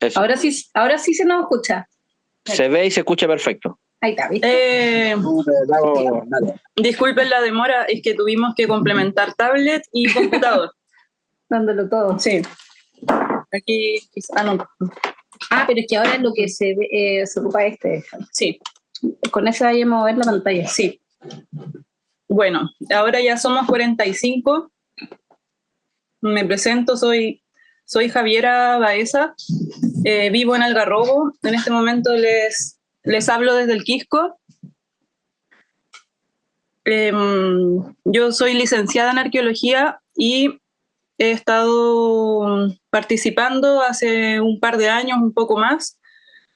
Eso. Ahora sí se nos escucha. Se ve y se escucha perfecto. Ahí está, ¿viste? Disculpen la demora, es que tuvimos que complementar tablet y computador. Dándolo todo. Sí. Aquí, no. Pero es que ahora es lo que se ocupa este. Sí. Con eso hay que mover la pantalla. Sí. Bueno, ahora ya somos 45. Me presento, soy Javiera Baeza, vivo en Algarrobo. En este momento les hablo desde el Quisco. Yo soy licenciada en arqueología y he estado participando hace un par de años, un poco más,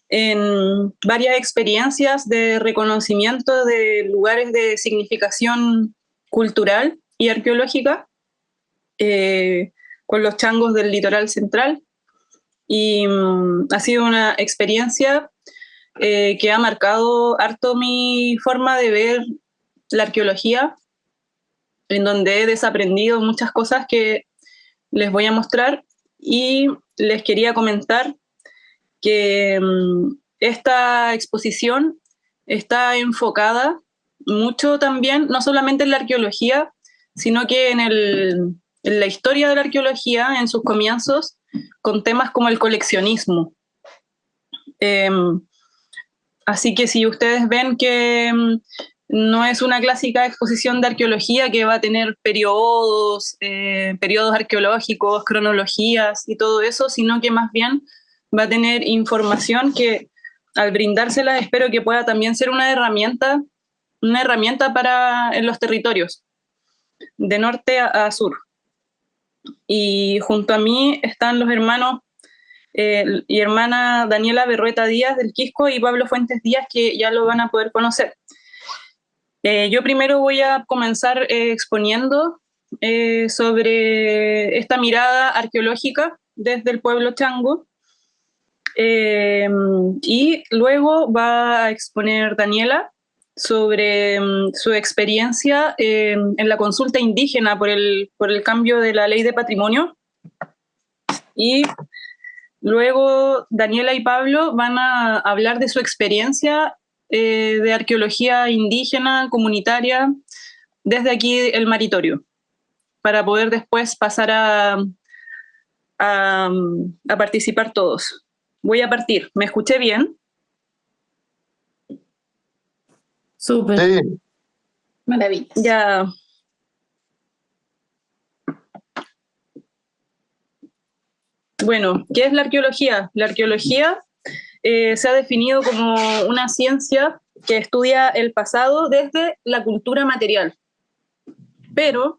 en varias experiencias de reconocimiento de lugares de significación cultural y arqueológica con los changos del litoral central. Y ha sido una experiencia que ha marcado harto mi forma de ver la arqueología, en donde he desaprendido muchas cosas que les voy a mostrar, y les quería comentar que esta exposición está enfocada mucho también, no solamente en la arqueología, sino que en la historia de la arqueología, en sus comienzos, con temas como el coleccionismo. Así que si ustedes ven que no es una clásica exposición de arqueología que va a tener periodos arqueológicos, cronologías y todo eso, sino que más bien va a tener información que al brindársela espero que pueda también ser una herramienta en los territorios, de norte a sur. Y junto a mí están los hermanos y hermana Daniela Berrueta Díaz del Quisco y Pablo Fuentes Díaz, que ya lo van a poder conocer. Yo primero voy a comenzar exponiendo sobre esta mirada arqueológica desde el pueblo chango, y luego va a exponer Daniela sobre su experiencia en la consulta indígena por el cambio de la ley de patrimonio, y luego Daniela y Pablo van a hablar de su experiencia de arqueología indígena, comunitaria, desde aquí el Maritorio, para poder después pasar a participar todos. Voy a partir. ¿Me escuché bien? Súper. Sí. Maravilla. Ya. Bueno, ¿qué es la arqueología? La arqueología se ha definido como una ciencia que estudia el pasado desde la cultura material. Pero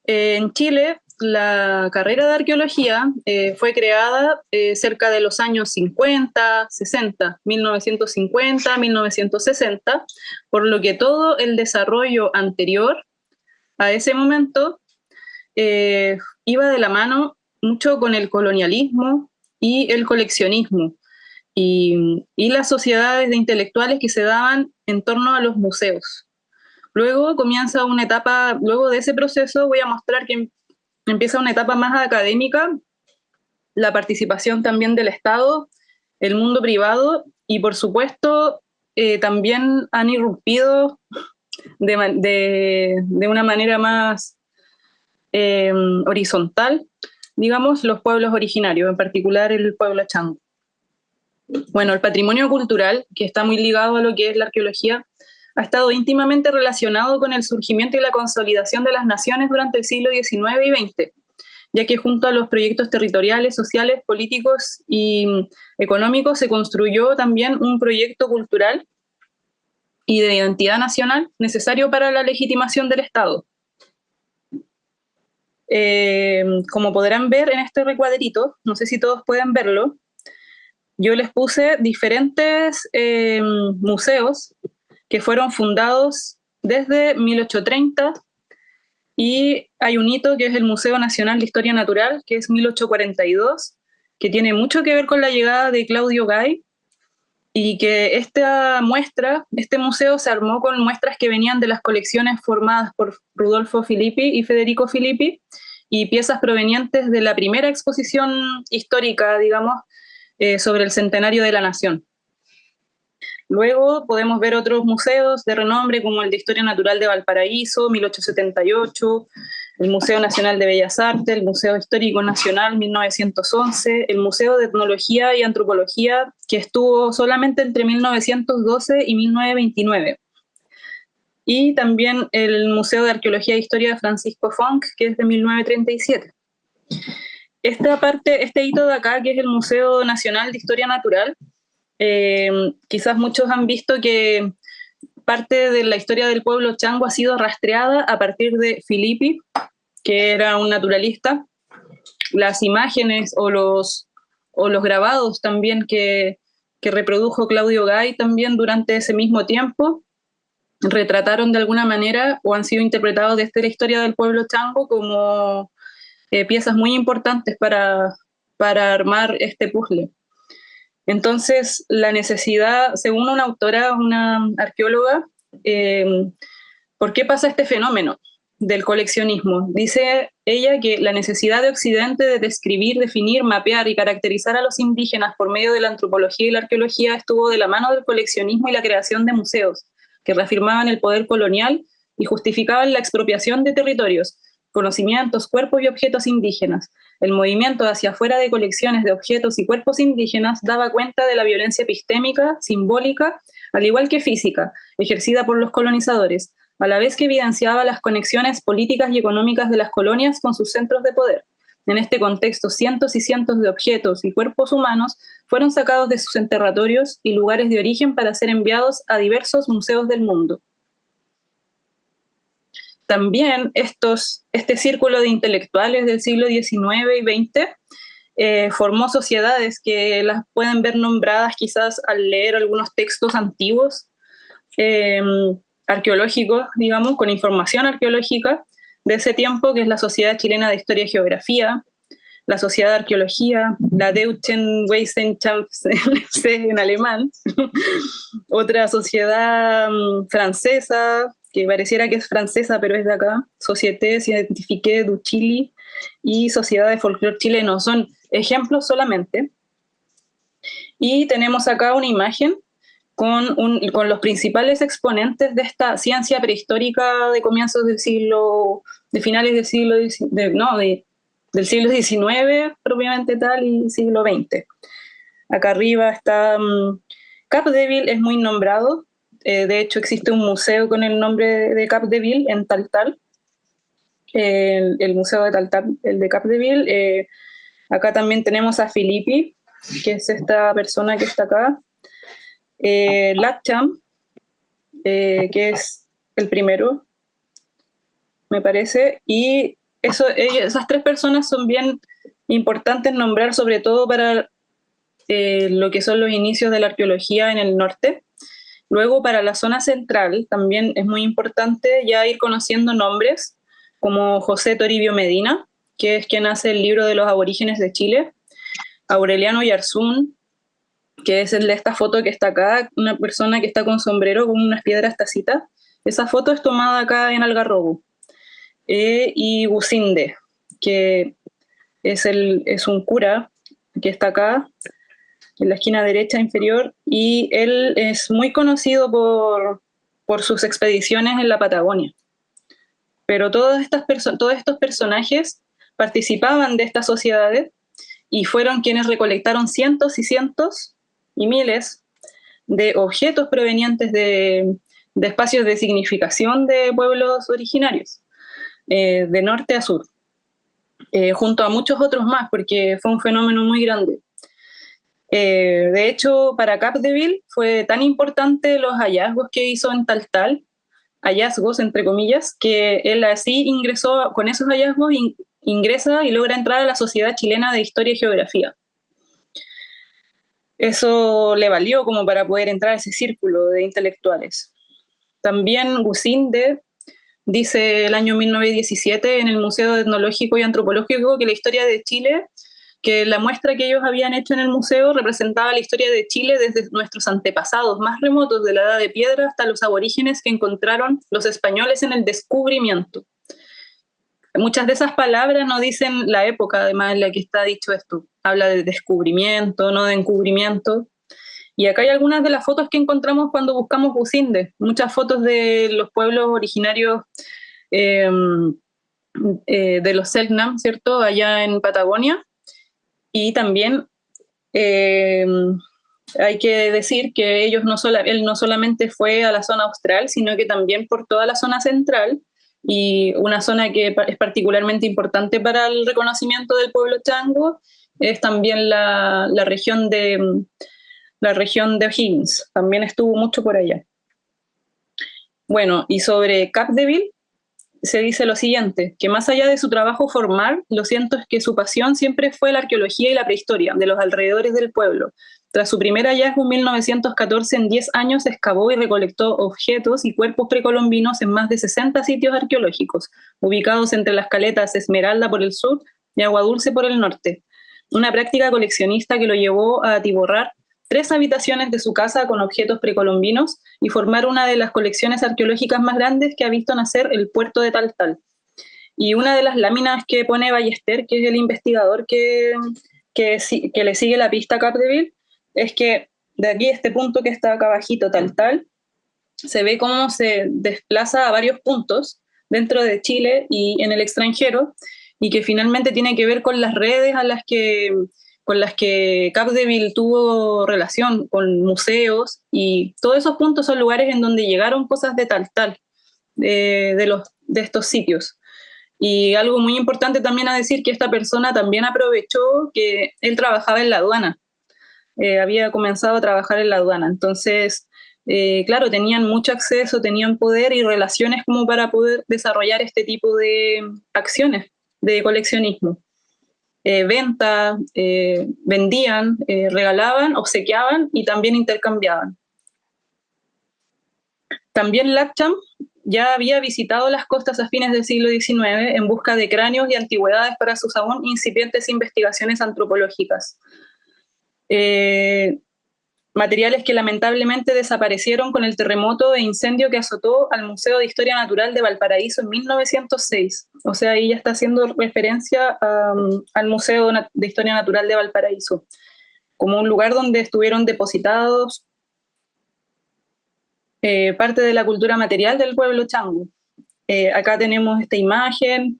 en Chile la carrera de arqueología fue creada cerca de los años 50, 60, 1950, 1960, por lo que todo el desarrollo anterior a ese momento iba de la mano mucho con el colonialismo y el coleccionismo y las sociedades de intelectuales que se daban en torno a los museos. Luego comienza una etapa, luego de ese proceso voy a mostrar que empieza una etapa más académica, la participación también del Estado, el mundo privado y por supuesto también han irrumpido de una manera más horizontal, digamos, los pueblos originarios, en particular el pueblo chango. Bueno, el patrimonio cultural, que está muy ligado a lo que es la arqueología, ha estado íntimamente relacionado con el surgimiento y la consolidación de las naciones durante el siglo XIX y XX, ya que junto a los proyectos territoriales, sociales, políticos y económicos se construyó también un proyecto cultural y de identidad nacional necesario para la legitimación del Estado. Como podrán ver en este recuadrito, no sé si todos pueden verlo, yo les puse diferentes museos que fueron fundados desde 1830 y hay un hito que es el Museo Nacional de Historia Natural, que es 1842, que tiene mucho que ver con la llegada de Claudio Gay y que este museo se armó con muestras que venían de las colecciones formadas por Rudolfo Filippi y Federico Filippi y piezas provenientes de la primera exposición histórica, digamos, sobre el centenario de la nación. Luego podemos ver otros museos de renombre como el de Historia Natural de Valparaíso, 1878, el Museo Nacional de Bellas Artes, el Museo Histórico Nacional, 1911, el Museo de Etnología y Antropología, que estuvo solamente entre 1912 y 1929. Y también el Museo de Arqueología e Historia de Francisco Fonck, que es de 1937. Este hito de acá, que es el Museo Nacional de Historia Natural, quizás muchos han visto que parte de la historia del pueblo chango ha sido rastreada a partir de Filippi, que era un naturalista. Las imágenes o los grabados también que reprodujo Claudio Gay también durante ese mismo tiempo, retrataron de alguna manera o han sido interpretados desde la historia del pueblo chango como piezas muy importantes para armar este puzzle. Entonces, la necesidad, según una autora, una arqueóloga, ¿por qué pasa este fenómeno del coleccionismo? Dice ella que la necesidad de Occidente de describir, definir, mapear y caracterizar a los indígenas por medio de la antropología y la arqueología estuvo de la mano del coleccionismo y la creación de museos, que reafirmaban el poder colonial y justificaban la expropiación de territorios, conocimientos, cuerpos y objetos indígenas. El movimiento hacia afuera de colecciones de objetos y cuerpos indígenas daba cuenta de la violencia epistémica, simbólica, al igual que física, ejercida por los colonizadores, a la vez que evidenciaba las conexiones políticas y económicas de las colonias con sus centros de poder. En este contexto, cientos y cientos de objetos y cuerpos humanos fueron sacados de sus enterratorios y lugares de origen para ser enviados a diversos museos del mundo. También este círculo de intelectuales del siglo XIX y XX formó sociedades que las pueden ver nombradas quizás al leer algunos textos antiguos, arqueológicos, digamos, con información arqueológica de ese tiempo, que es la Sociedad Chilena de Historia y Geografía, la Sociedad de Arqueología, la Deutschen Wissenschaft en alemán, otra sociedad francesa, que pareciera que es francesa, pero es de acá, Société Scientifique du Chili y Sociedad de Folklore Chileno. Son ejemplos solamente. Y tenemos acá una imagen con los principales exponentes de esta ciencia prehistórica de comienzos del siglo, de finales del siglo, del siglo XIX propiamente tal y siglo XX. Acá arriba está Capdeville, es muy nombrado. De hecho, existe un museo con el nombre de Capdeville en Taltal, el museo de Taltal, el de Capdeville. Acá también tenemos a Filippi, que es esta persona que está acá. Latcham, que es el primero, me parece. Y esas tres personas son bien importantes nombrar, sobre todo para lo que son los inicios de la arqueología en el norte. Luego, para la zona central, también es muy importante ya ir conociendo nombres como José Toribio Medina, que es quien hace el libro de los aborígenes de Chile, Aureliano Yarzún, que es el de esta foto que está acá, una persona que está con sombrero, con unas piedras tacitas. Esa foto es tomada acá en Algarrobo. Y Gusinde, que es un cura que está acá, en la esquina derecha inferior, y él es muy conocido por sus expediciones en la Patagonia. Pero todos estos personajes participaban de estas sociedades y fueron quienes recolectaron cientos y cientos y miles de objetos provenientes de espacios de significación de pueblos originarios, de norte a sur, junto a muchos otros más, porque fue un fenómeno muy grande. De hecho, para Capdeville fue tan importante los hallazgos que hizo en Taltal, hallazgos entre comillas, que él así ingresó, con esos hallazgos ingresa y logra entrar a la Sociedad Chilena de Historia y Geografía. Eso le valió como para poder entrar a ese círculo de intelectuales. También Gusinde dice el año 1917 en el Museo Etnológico y Antropológico que la historia de Chile, que la muestra que ellos habían hecho en el museo representaba la historia de Chile desde nuestros antepasados más remotos de la Edad de Piedra hasta los aborígenes que encontraron los españoles en el descubrimiento. muchas de esas palabras no dicen la época, además, en la que está dicho esto. Habla de descubrimiento, no de encubrimiento. Y acá hay algunas de las fotos que encontramos cuando buscamos Businde. Muchas fotos de los pueblos originarios eh, de los Selknam, ¿cierto? Allá en Patagonia. Y también hay que decir que él no solamente fue a la zona austral, sino que también por toda la zona central, y una zona que es particularmente importante para el reconocimiento del pueblo chango es también la región de O'Higgins. También estuvo mucho por allá. Bueno, y sobre Capdeville se dice lo siguiente, que más allá de su trabajo formal, lo cierto es que su pasión siempre fue la arqueología y la prehistoria de los alrededores del pueblo. Tras su primer hallazgo en 1914, en 10 años excavó y recolectó objetos y cuerpos precolombinos en más de 60 sitios arqueológicos, ubicados entre las caletas Esmeralda por el sur y Agua Dulce por el norte. Una práctica coleccionista que lo llevó a atiborrar 3 habitaciones de su casa con objetos precolombinos y formar una de las colecciones arqueológicas más grandes que ha visto nacer el puerto de Taltal. Y una de las láminas que pone Ballester, que es el investigador que le sigue la pista a Capdeville, es que de aquí, este punto que está acá abajito, Taltal, se ve cómo se desplaza a varios puntos dentro de Chile y en el extranjero, y que finalmente tiene que ver con las redes con las que Capdeville tuvo relación, con museos, y todos esos puntos son lugares en donde llegaron cosas de Taltal, de estos sitios. Y algo muy importante también a decir, que esta persona también aprovechó que él trabajaba en la aduana, había comenzado a trabajar en la aduana, entonces, claro, tenían mucho acceso, tenían poder y relaciones como para poder desarrollar este tipo de acciones de coleccionismo. Vendían, regalaban, obsequiaban y también intercambiaban. También Lapcham ya había visitado las costas a fines del siglo XIX en busca de cráneos y antigüedades para sus aún incipientes investigaciones antropológicas. Materiales que lamentablemente desaparecieron con el terremoto e incendio que azotó al Museo de Historia Natural de Valparaíso en 1906. O sea, ahí ya está haciendo referencia al Museo de Historia Natural de Valparaíso, como un lugar donde estuvieron depositados parte de la cultura material del pueblo chango. Acá tenemos esta imagen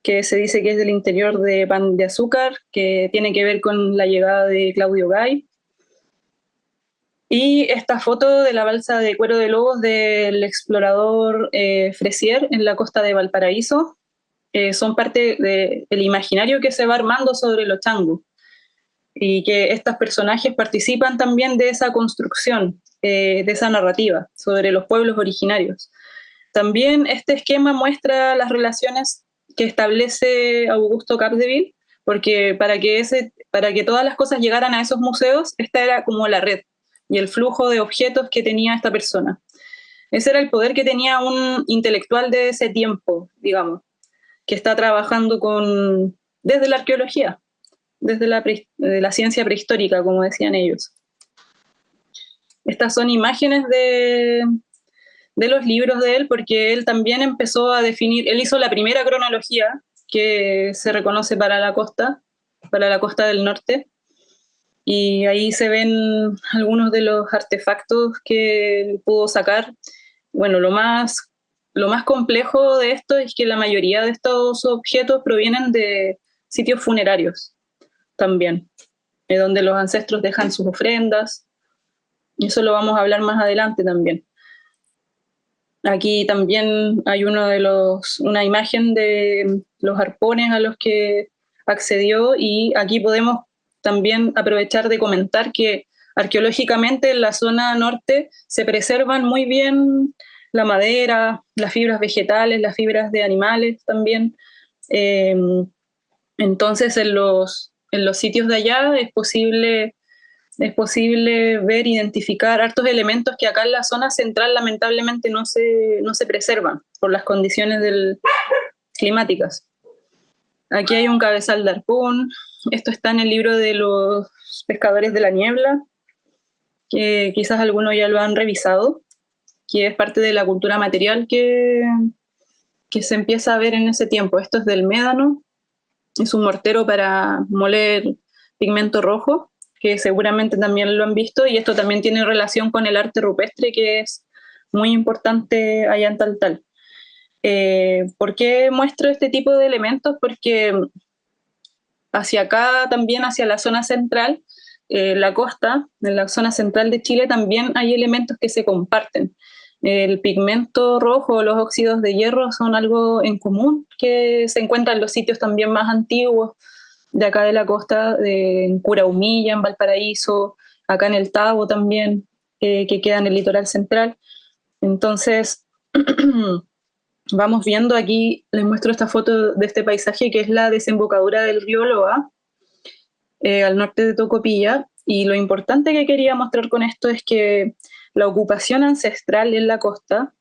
que se dice que es del interior de Pan de Azúcar, que tiene que ver con la llegada de Claudio Gay. Y esta foto de la balsa de cuero de lobos del explorador Fresier en la costa de Valparaíso son parte del imaginario que se va armando sobre los changos, y que estos personajes participan también de esa construcción, de esa narrativa sobre los pueblos originarios. También este esquema muestra las relaciones que establece Augusto Capdeville, porque para que todas las cosas llegaran a esos museos, esta era como la red y el flujo de objetos que tenía esta persona. Ese era el poder que tenía un intelectual de ese tiempo, digamos, que está trabajando desde la arqueología, desde la ciencia prehistórica, como decían ellos. Estas son imágenes de los libros de él, porque él también empezó a definir, él hizo la primera cronología que se reconoce para la costa del norte, y ahí se ven algunos de los artefactos que pudo sacar. Bueno, lo más complejo de esto es que la mayoría de estos objetos provienen de sitios funerarios también, donde los ancestros dejan sus ofrendas, y eso lo vamos a hablar más adelante también. Aquí también hay una imagen de los arpones a los que accedió, y aquí podemos también aprovechar de comentar que arqueológicamente en la zona norte se preservan muy bien la madera, las fibras vegetales, las fibras de animales también. Entonces en los sitios de allá es posible ver, identificar hartos elementos que acá en la zona central lamentablemente no se preservan por las condiciones climáticas. Aquí hay un cabezal de arpón. Esto está en el libro de los pescadores de la niebla, que quizás algunos ya lo han revisado, que es parte de la cultura material que que se empieza a ver en ese tiempo. Esto es del médano, es un mortero para moler pigmento rojo, que seguramente también lo han visto, y esto también tiene relación con el arte rupestre, que es muy importante allá en Taltal. ¿Por qué muestro este tipo de elementos? Porque hacia acá, también hacia la zona central, la costa, en la zona central de Chile, también hay elementos que se comparten. El pigmento rojo, los óxidos de hierro son algo en común que se encuentra en los sitios también más antiguos de acá de la costa, en Curaumilla, en Valparaíso, acá en el Tabo también, que queda en el litoral central. Entonces, vamos viendo aquí, les muestro esta foto de este paisaje que es la desembocadura del río Loa, al norte de Tocopilla, y lo importante que quería mostrar con esto es que la ocupación ancestral en la costa,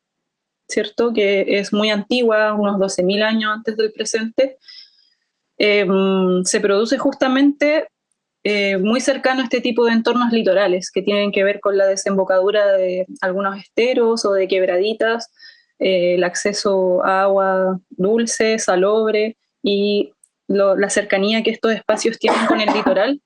¿cierto? Que es muy antigua, unos 12.000 años antes del presente, se produce justamente muy cercano a este tipo de entornos litorales que tienen que ver con la desembocadura de algunos esteros o de quebraditas, el acceso a agua dulce, salobre y la cercanía que estos espacios tienen con el litoral.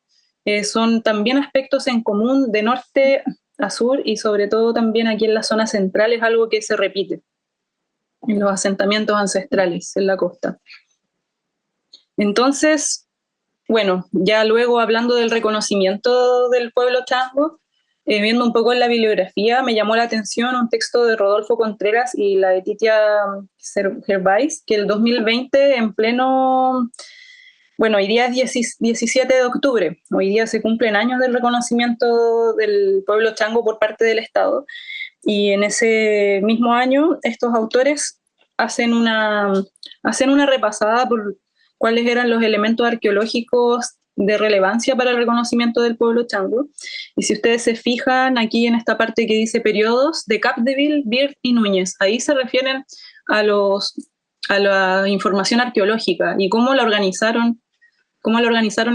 Son también aspectos en común de norte a sur y sobre todo también aquí en la zona central es algo que se repite en los asentamientos ancestrales en la costa. Entonces, bueno, ya luego hablando del reconocimiento del pueblo chango, viendo un poco en la bibliografía, me llamó la atención un texto de Rodolfo Contreras y la Letitia Gervais, que el 2020, en pleno, bueno, hoy día es 17 de octubre, hoy día se cumplen años del reconocimiento del pueblo chango por parte del Estado, y en ese mismo año estos autores hacen una repasada por cuáles eran los elementos arqueológicos de relevancia para el reconocimiento del pueblo chango. Y si ustedes se fijan aquí en esta parte que dice periodos de Capdeville, Beard y Núñez, ahí se refieren a la información arqueológica y cómo la organizaron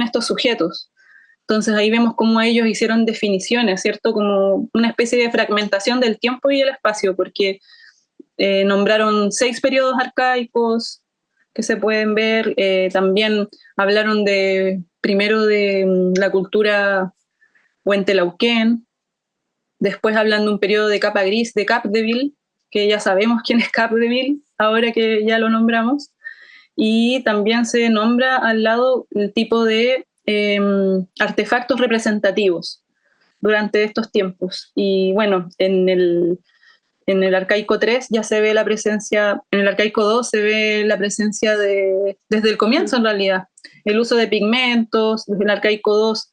estos sujetos. Entonces ahí vemos cómo ellos hicieron definiciones, ¿cierto? Como una especie de fragmentación del tiempo y el espacio, porque nombraron 6 periodos arcaicos que se pueden ver, también hablaron primero de la cultura huentelauquén, después hablan de un periodo de capa gris de Capdeville, que ya sabemos quién es Capdeville, ahora que ya lo nombramos, y también se nombra al lado el tipo de artefactos representativos durante estos tiempos. Y bueno, en el arcaico 3 ya se ve la presencia, en el arcaico 2 se ve la presencia desde el comienzo en realidad, el uso de pigmentos, desde el arcaico 2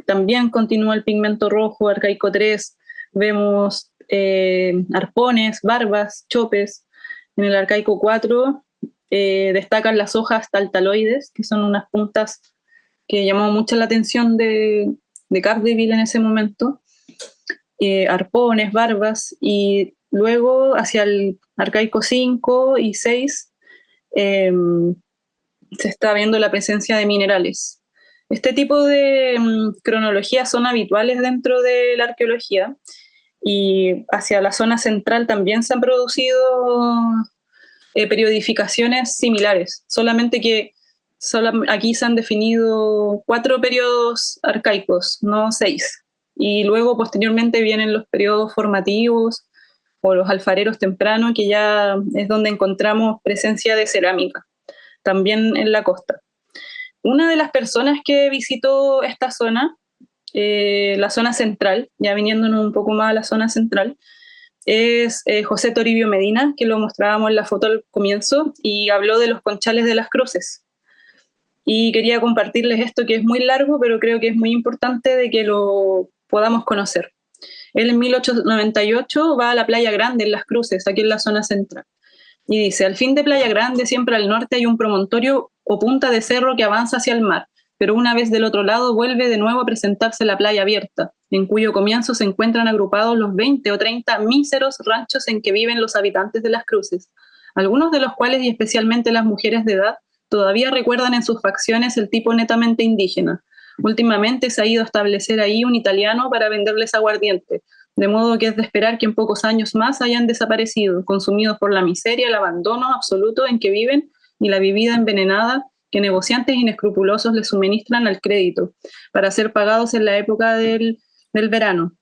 también continúa el pigmento rojo, arcaico 3 vemos arpones, barbas, chopes, en el arcaico 4 destacan las hojas taltaloides, que son unas puntas que llamó mucho la atención de Capdeville en ese momento, arpones, barbas, y luego hacia el arcaico 5 y 6 se está viendo la presencia de minerales. Este tipo de cronologías son habituales dentro de la arqueología, y hacia la zona central también se han producido periodificaciones similares, solamente que aquí se han definido 4 periodos arcaicos, no 6. Y luego posteriormente vienen los periodos formativos o los alfareros tempranos, que ya es donde encontramos presencia de cerámica, también en la costa. Una de las personas que visitó esta zona, la zona central, ya viniéndonos un poco más a la zona central, es José Toribio Medina, que lo mostrábamos en la foto al comienzo, y habló de los conchales de las cruces. Y quería compartirles esto, que es muy largo, pero creo que es muy importante de que lo podamos conocer. Él en 1898 va a la Playa Grande en Las Cruces, aquí en la zona central. Y dice, al fin de Playa Grande, siempre al norte hay un promontorio o punta de cerro que avanza hacia el mar, pero una vez del otro lado vuelve de nuevo a presentarse la playa abierta, en cuyo comienzo se encuentran agrupados los 20 o 30 míseros ranchos en que viven los habitantes de Las Cruces, algunos de los cuales, y especialmente las mujeres de edad, todavía recuerdan en sus facciones el tipo netamente indígena. Últimamente se ha ido a establecer ahí un italiano para venderles aguardiente, de modo que es de esperar que en pocos años más hayan desaparecido, consumidos por la miseria, el abandono absoluto en que viven y la bebida envenenada que negociantes inescrupulosos les suministran al crédito para ser pagados en la época del verano.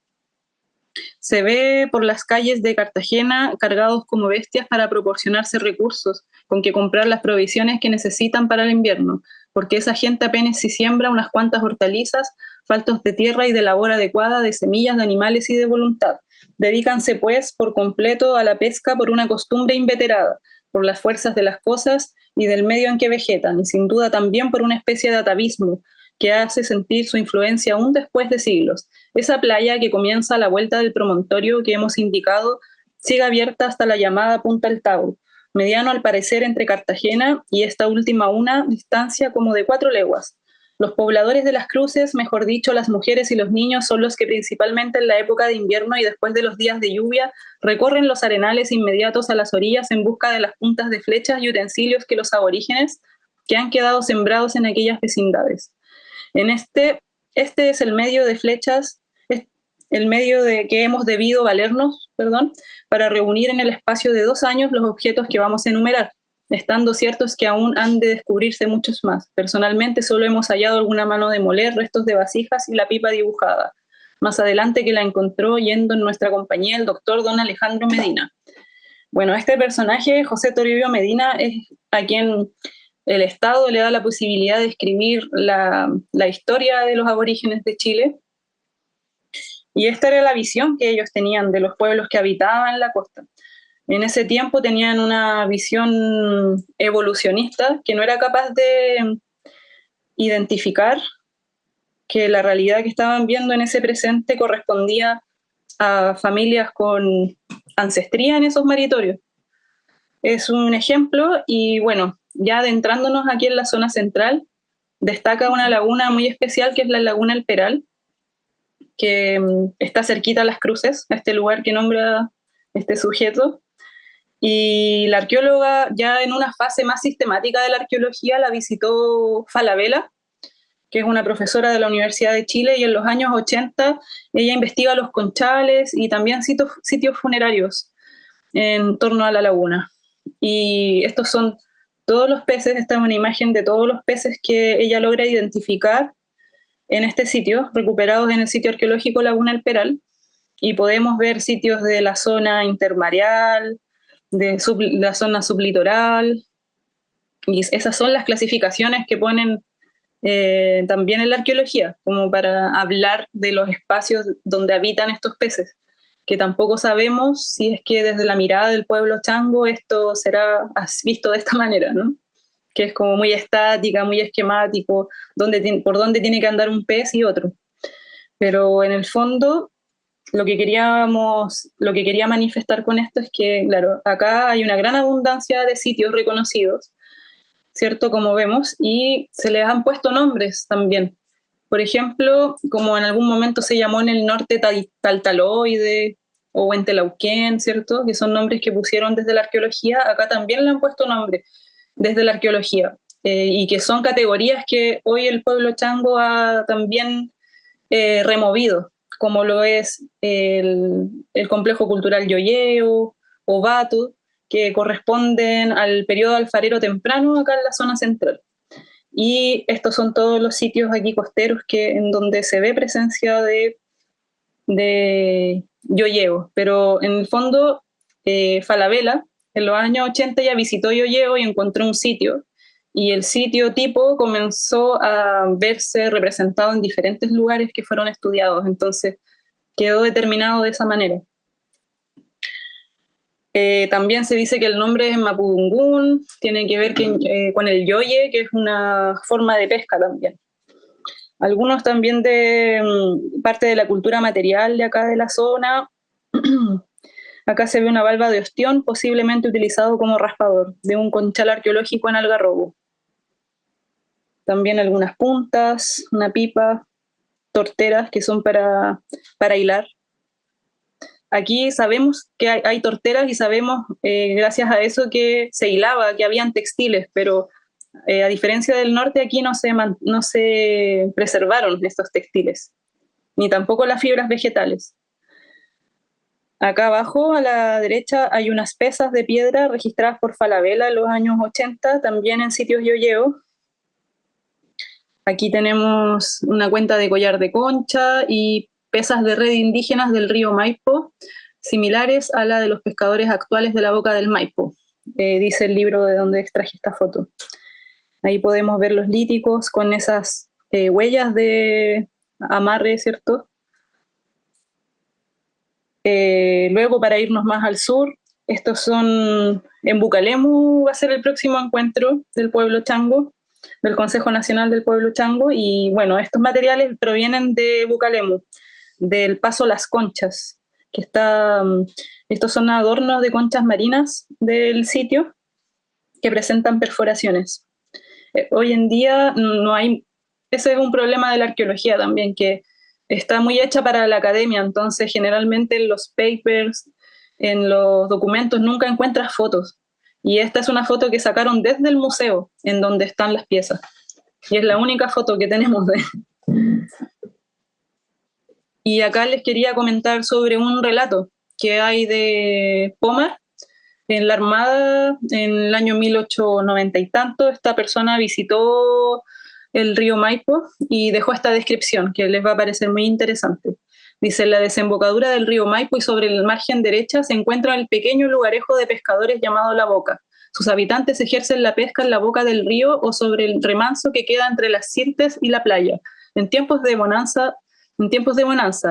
Se ve por las calles de Cartagena cargados como bestias para proporcionarse recursos con que comprar las provisiones que necesitan para el invierno, porque esa gente apenas si siembra unas cuantas hortalizas, faltos de tierra y de labor adecuada, de semillas, de animales y de voluntad. Dedícanse, pues, por completo a la pesca por una costumbre inveterada, por las fuerzas de las cosas y del medio en que vegetan, y sin duda también por una especie de atavismo que hace sentir su influencia aún después de siglos. Esa playa que comienza a la vuelta del promontorio que hemos indicado sigue abierta hasta la llamada Punta El Tau, mediano al parecer entre Cartagena y esta última una distancia como de 4 leguas. Los pobladores de las cruces, mejor dicho, las mujeres y los niños, son los que principalmente en la época de invierno y después de los días de lluvia recorren los arenales inmediatos a las orillas en busca de las puntas de flechas y utensilios que los aborígenes que han quedado sembrados en aquellas vecindades. Este es el medio de flechas, el medio de que hemos debido valernos, para reunir en el espacio de 2 años los objetos que vamos a enumerar, estando ciertos que aún han de descubrirse muchos más. Personalmente solo hemos hallado alguna mano de moler, restos de vasijas y la pipa dibujada. Más adelante que la encontró yendo en nuestra compañía el doctor don Alejandro Medina. Bueno, este personaje, José Toribio Medina, es a quien el Estado le da la posibilidad de escribir la historia de los aborígenes de Chile. Y esta era la visión que ellos tenían de los pueblos que habitaban la costa. En ese tiempo tenían una visión evolucionista que no era capaz de identificar que la realidad que estaban viendo en ese presente correspondía a familias con ancestría en esos maritorios. Es un ejemplo y bueno, ya adentrándonos aquí en la zona central, destaca una laguna muy especial que es la Laguna El Peral, que está cerquita a Las Cruces, a este lugar que nombra este sujeto. Y la arqueóloga, ya en una fase más sistemática de la arqueología, la visitó Falabella, que es una profesora de la Universidad de Chile, y en los años 80 ella investiga los conchales y también sitios funerarios en torno a la laguna. Y estos son todos los peces, esta es una imagen de todos los peces que ella logra identificar en este sitio, recuperados en el sitio arqueológico Laguna El Peral, y podemos ver sitios de la zona intermareal, de la zona sublitoral, y esas son las clasificaciones que ponen también en la arqueología, como para hablar de los espacios donde habitan estos peces, que tampoco sabemos si es que desde la mirada del pueblo chango esto será visto de esta manera, ¿no? Que es como muy estática, muy esquemático, por dónde tiene que andar un pez y otro. Pero en el fondo, lo que quería manifestar con esto es que, claro, acá hay una gran abundancia de sitios reconocidos, ¿cierto? Como vemos, y se les han puesto nombres también. Por ejemplo, como en algún momento se llamó en el norte Taltaloide o Huentelauquén, ¿cierto? Que son nombres que pusieron desde la arqueología, acá también le han puesto nombre desde la arqueología, y que son categorías que hoy el pueblo chango ha también removido, como lo es el complejo cultural Yoyeo o Batu, que corresponden al periodo alfarero temprano acá en la zona central. Y estos son todos los sitios aquí costeros en donde se ve presencia de Yoyeo. Pero en el fondo, Falabella, en los años 80 ya visitó Yoyeo y encontró un sitio. Y el sitio tipo comenzó a verse representado en diferentes lugares que fueron estudiados. Entonces quedó determinado de esa manera. También se dice que el nombre es Mapudungún, tiene que ver con el yoye, que es una forma de pesca también. Algunos también de parte de la cultura material de acá de la zona. Acá se ve una valva de ostión, posiblemente utilizado como raspador, de un conchal arqueológico en Algarrobo. También algunas puntas, una pipa, torteras que son para hilar. Aquí sabemos que hay torteras y sabemos, gracias a eso, que se hilaba, que habían textiles, pero a diferencia del norte, aquí no se preservaron estos textiles, ni tampoco las fibras vegetales. Acá abajo, a la derecha, hay unas pesas de piedra registradas por Falabella en los años 80, también en sitios Yoyeo. Aquí tenemos una cuenta de collar de concha y pesas de red indígenas del río Maipo, similares a la de los pescadores actuales de la boca del Maipo, dice el libro de donde extraje esta foto. Ahí podemos ver los líticos con esas huellas de amarre, ¿cierto? Luego, para irnos más al sur, estos son en Bucalemu, va a ser el próximo encuentro del pueblo chango, del Consejo Nacional del Pueblo Chango, y bueno, estos materiales provienen de Bucalemu, del Paso Las Conchas, que está, estos son adornos de conchas marinas del sitio que presentan perforaciones. Hoy en día no hay, ese es un problema de la arqueología también, que está muy hecha para la academia, entonces generalmente en los papers, en los documentos nunca encuentras fotos. Y esta es una foto que sacaron desde el museo, en donde están las piezas. Y es la única foto que tenemos de... Y acá les quería comentar sobre un relato que hay de Pomar. En la Armada, en el año 1890 y tanto, esta persona visitó el río Maipo y dejó esta descripción que les va a parecer muy interesante. Dice: en la desembocadura del río Maipo y sobre el margen derecha se encuentra el pequeño lugarejo de pescadores llamado La Boca. Sus habitantes ejercen la pesca en la boca del río o sobre el remanso que queda entre las sirtes y la playa. En tiempos de bonanza,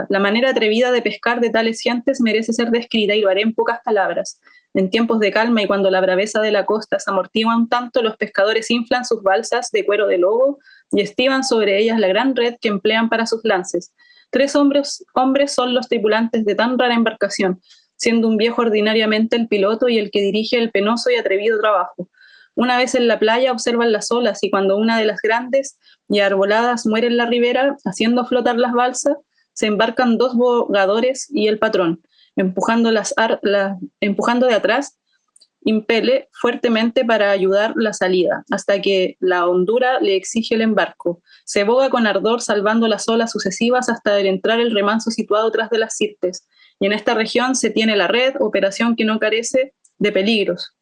la manera atrevida de pescar de tales gentes merece ser descrita y lo haré en pocas palabras. En tiempos de calma y cuando la braveza de la costa se amortigua un tanto, los pescadores inflan sus balsas de cuero de lobo y estiban sobre ellas la gran red que emplean para sus lances. 3 hombres son los tripulantes de tan rara embarcación, siendo un viejo ordinariamente el piloto y el que dirige el penoso y atrevido trabajo. Una vez en la playa observan las olas y cuando una de las grandes y arboladas muere en la ribera, haciendo flotar las balsas, se embarcan 2 bogadores y el patrón, empujando de atrás, impele fuertemente para ayudar la salida, hasta que la hondura le exige el embarco. Se boga con ardor salvando las olas sucesivas hasta entrar el remanso situado tras de las sirtes, y en esta región se tiene la red, operación que no carece de peligros,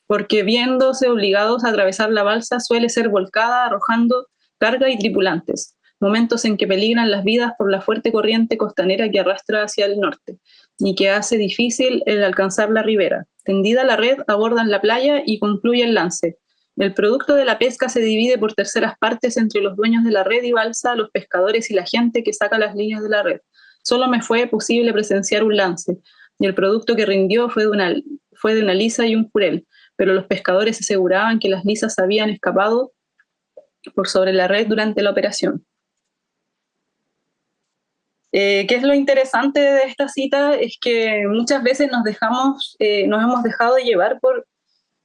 porque viéndose obligados a atravesar la balsa suele ser volcada arrojando carga y tripulantes, momentos en que peligran las vidas por la fuerte corriente costanera que arrastra hacia el norte y que hace difícil el alcanzar la ribera. Tendida la red, abordan la playa y concluye el lance. El producto de la pesca se divide por terceras partes entre los dueños de la red y balsa, los pescadores y la gente que saca las líneas de la red. Solo me fue posible presenciar un lance, y el producto que rindió fue de una lisa y un jurel, pero los pescadores aseguraban que las lisas habían escapado por sobre la red durante la operación. ¿Qué es lo interesante de esta cita? Es que muchas veces nos hemos dejado llevar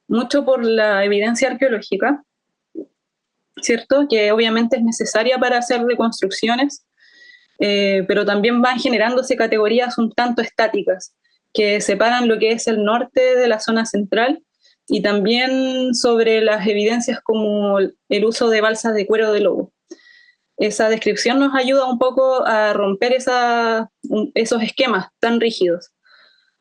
mucho por la evidencia arqueológica, ¿cierto? Que obviamente es necesaria para hacer reconstrucciones, pero también van generándose categorías un tanto estáticas, que separan lo que es el norte de la zona central, y también sobre las evidencias como el uso de balsas de cuero de lobo. Esa descripción nos ayuda un poco a romper esos esquemas tan rígidos.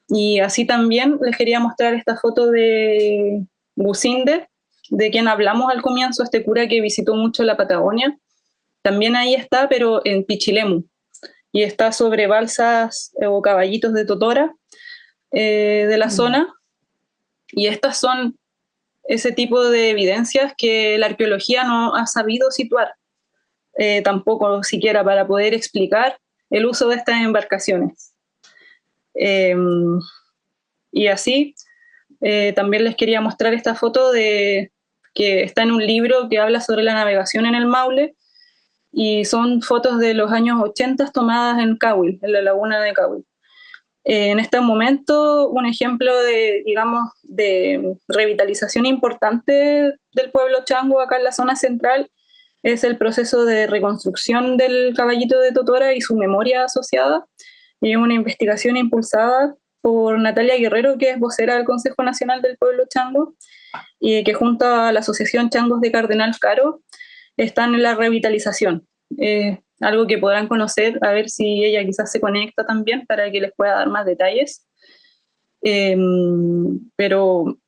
Y así también les quería mostrar esta foto de Gusinde, de quien hablamos al comienzo, este cura que visitó mucho la Patagonia. También ahí está, pero en Pichilemu, y está sobre balsas o caballitos de totora de la zona. Y estas son ese tipo de evidencias que la arqueología no ha sabido situar, tampoco siquiera para poder explicar el uso de estas embarcaciones. Y así, también les quería mostrar esta foto que está en un libro que habla sobre la navegación en el Maule, y son fotos de los años 80 tomadas en Cahuil, en la laguna de Cahuil. En este momento, un ejemplo de revitalización importante del pueblo chango acá en la zona central es el proceso de reconstrucción del caballito de totora y su memoria asociada, y es una investigación impulsada por Natalia Guerrero, que es vocera del Consejo Nacional del Pueblo Chango, y que junto a la Asociación Changos de Cardenal Caro están en la revitalización. algo que podrán conocer, a ver si ella quizás se conecta también para que les pueda dar más detalles. Pero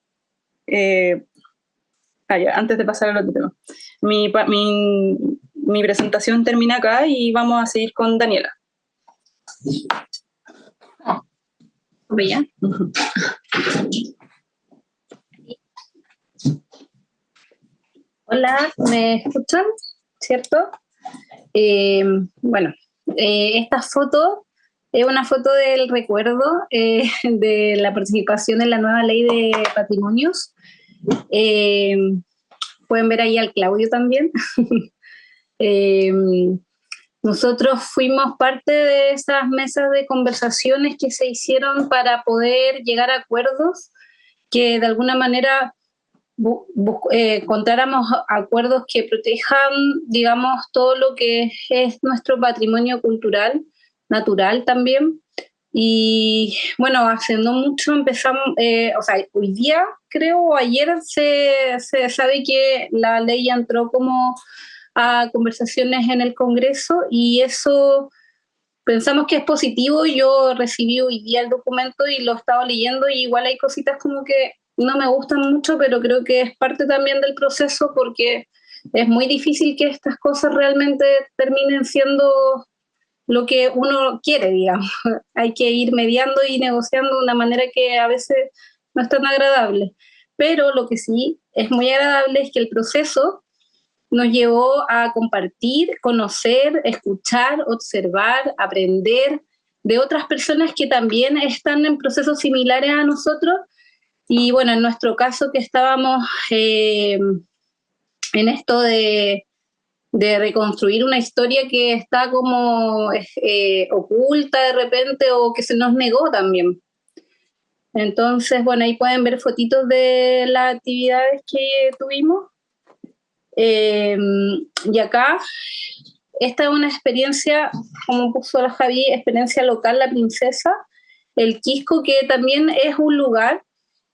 ya, antes de pasar al otro tema, mi presentación termina acá y vamos a seguir con Daniela. ¿Bella? Hola, ¿me escuchan? ¿Cierto? Bueno, esta foto es una foto del recuerdo de la participación en la nueva ley de patrimonios. Pueden ver ahí al Claudio también. Nosotros fuimos parte de esas mesas de conversaciones que se hicieron para poder llegar a acuerdos que de alguna manera encontráramos acuerdos que protejan, digamos, todo lo que es nuestro patrimonio cultural, natural también. Y bueno, hace no mucho empezamos, o sea, hoy día creo, o ayer se sabe que la ley entró como a conversaciones en el Congreso y eso pensamos que es positivo. Yo recibí hoy día el documento y lo he estado leyendo y igual hay cositas como que no me gustan mucho, pero creo que es parte también del proceso porque es muy difícil que estas cosas realmente terminen siendo lo que uno quiere, digamos. Hay que ir mediando y negociando de una manera que a veces no es tan agradable. Pero lo que sí es muy agradable es que el proceso nos llevó a compartir, conocer, escuchar, observar, aprender de otras personas que también están en procesos similares a nosotros. Y bueno, en nuestro caso que estábamos en esto de reconstruir una historia que está como oculta de repente o que se nos negó también. Entonces, bueno, ahí pueden ver fotitos de las actividades que tuvimos. Y acá, esta es una experiencia, como puso la Javi, experiencia local, La Princesa, el Quisco, que también es un lugar,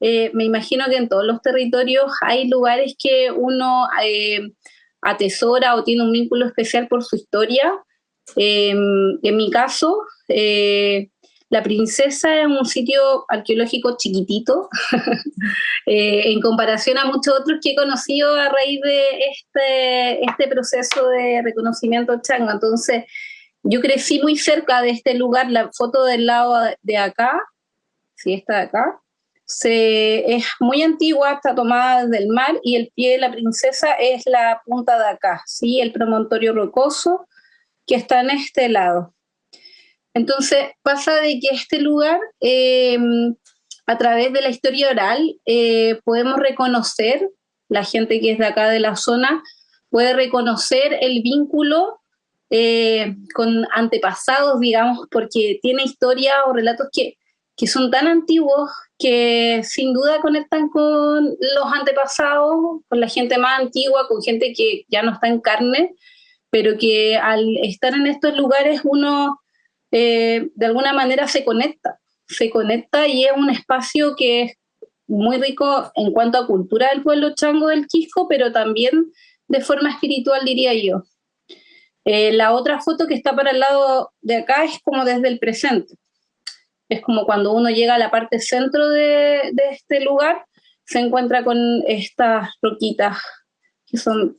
me imagino que en todos los territorios hay lugares que uno atesora o tiene un vínculo especial por su historia. En mi caso, La Princesa es un sitio arqueológico chiquitito, en comparación a muchos otros que he conocido a raíz de este proceso de reconocimiento chango. Entonces, yo crecí muy cerca de este lugar. La foto del lado de acá, sí, esta de acá, es muy antigua, está tomada del mar y el pie de La Princesa es la punta de acá, ¿sí? El promontorio rocoso que está en este lado. Entonces pasa de que este lugar, a través de la historia oral, podemos reconocer, la gente que es de acá de la zona, puede reconocer el vínculo con antepasados, digamos, porque tiene historias o relatos que son tan antiguos que sin duda conectan con los antepasados, con la gente más antigua, con gente que ya no está en carne, pero que al estar en estos lugares uno de alguna manera se conecta y es un espacio que es muy rico en cuanto a cultura del pueblo chango del Quisco, pero también de forma espiritual, diría yo. La otra foto que está para el lado de acá es como desde el presente. Es como cuando uno llega a la parte centro de este lugar, se encuentra con estas roquitas que son,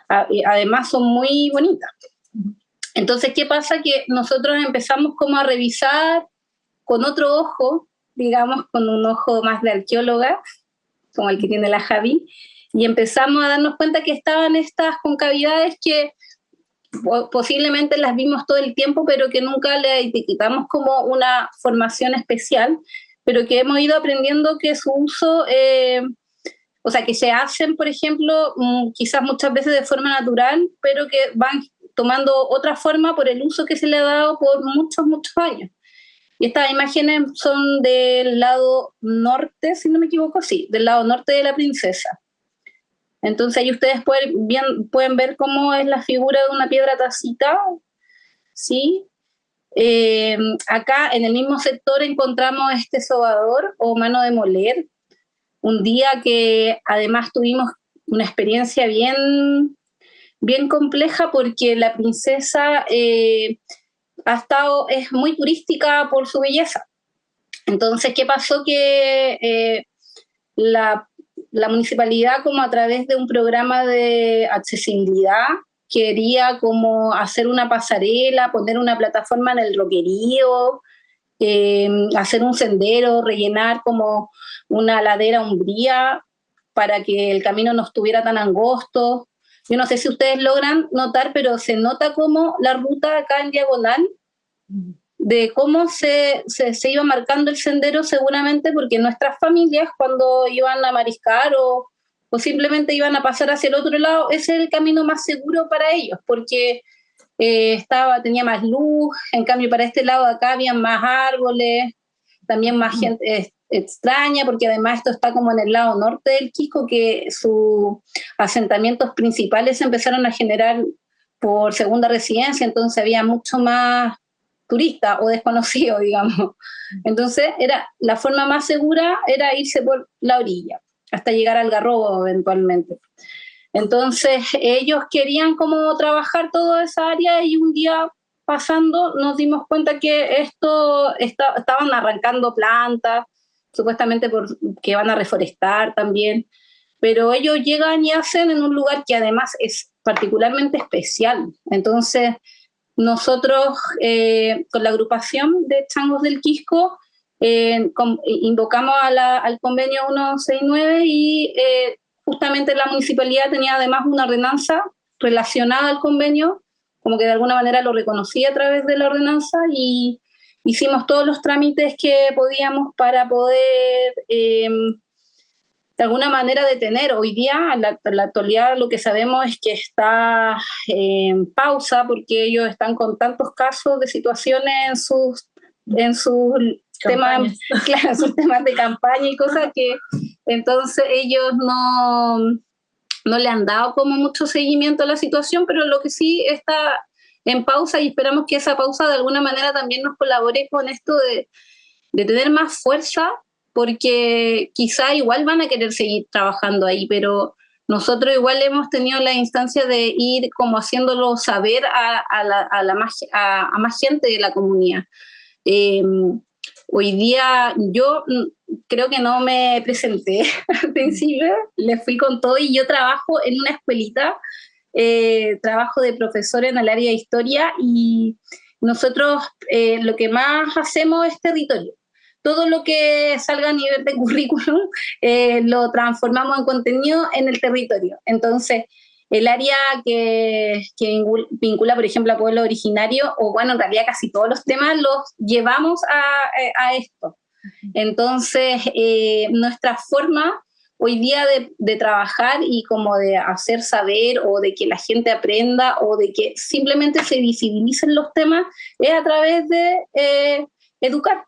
además son muy bonitas. Entonces, ¿qué pasa? Que nosotros empezamos como a revisar con otro ojo, digamos, con un ojo más de arqueóloga, como el que tiene la Javi, y empezamos a darnos cuenta que estaban estas concavidades que posiblemente las vimos todo el tiempo, pero que nunca le etiquetamos como una formación especial, pero que hemos ido aprendiendo que su uso, o sea, que se hacen, por ejemplo, quizás muchas veces de forma natural, pero que van tomando otra forma por el uso que se le ha dado por muchos, muchos años. Y estas imágenes son del lado norte, si no me equivoco, sí, del lado norte de La Princesa. Entonces ahí ustedes pueden ver cómo es la figura de una piedra tacita, ¿sí? Acá en el mismo sector encontramos este sobador o mano de moler. Un día que además tuvimos una experiencia bien bien compleja porque la princesa es muy turística por su belleza. Entonces, ¿qué pasó? Que la municipalidad, como a través de un programa de accesibilidad, quería como hacer una pasarela, poner una plataforma en el Roquerío, hacer un sendero, rellenar como una ladera umbría para que el camino no estuviera tan angosto. Yo no sé si ustedes logran notar, pero se nota como la ruta acá en diagonal, de cómo se iba marcando el sendero, seguramente porque nuestras familias, cuando iban a mariscar o simplemente iban a pasar hacia el otro lado, ese es el camino más seguro para ellos, porque tenía más luz. En cambio, para este lado de acá había más árboles, también más gente extraña, porque además esto está como en el lado norte del Quisco, que sus asentamientos principales se empezaron a generar por segunda residencia, entonces había mucho más turista o desconocido, digamos. Entonces, la forma más segura era irse por la orilla, hasta llegar al Algarrobo eventualmente. Entonces, ellos querían como trabajar toda esa área y un día pasando nos dimos cuenta que estaban arrancando plantas, supuestamente que van a reforestar también, pero ellos llegan y hacen en un lugar que además es particularmente especial. Entonces, nosotros, con la agrupación de Changos del Quisco, invocamos al convenio 169 y justamente la municipalidad tenía además una ordenanza relacionada al convenio, como que de alguna manera lo reconocía a través de la ordenanza, y hicimos todos los trámites que podíamos para poder de alguna manera detener. Hoy día, en la actualidad, lo que sabemos es que está en pausa porque ellos están con tantos casos de situaciones en sus temas, claro, sus temas de campaña y cosas, que entonces ellos no le han dado como mucho seguimiento a la situación, pero lo que sí está en pausa, y esperamos que esa pausa de alguna manera también nos colabore con esto de tener más fuerza, porque quizá igual van a querer seguir trabajando ahí, pero nosotros igual hemos tenido la instancia de ir como haciéndolo saber a más gente de la comunidad. Hoy día yo creo que no me presenté al principio, le fui con todo, y yo trabajo en una escuelita, trabajo de profesora en el área de historia, y nosotros lo que más hacemos es territorio. Todo lo que salga a nivel de currículum lo transformamos en contenido en el territorio. Entonces, el área que vincula, por ejemplo, a pueblo originario, o bueno, en realidad casi todos los temas los llevamos a esto. Entonces, nuestra forma hoy día de trabajar y como de hacer saber, o de que la gente aprenda, o de que simplemente se visibilicen los temas, es a través de educar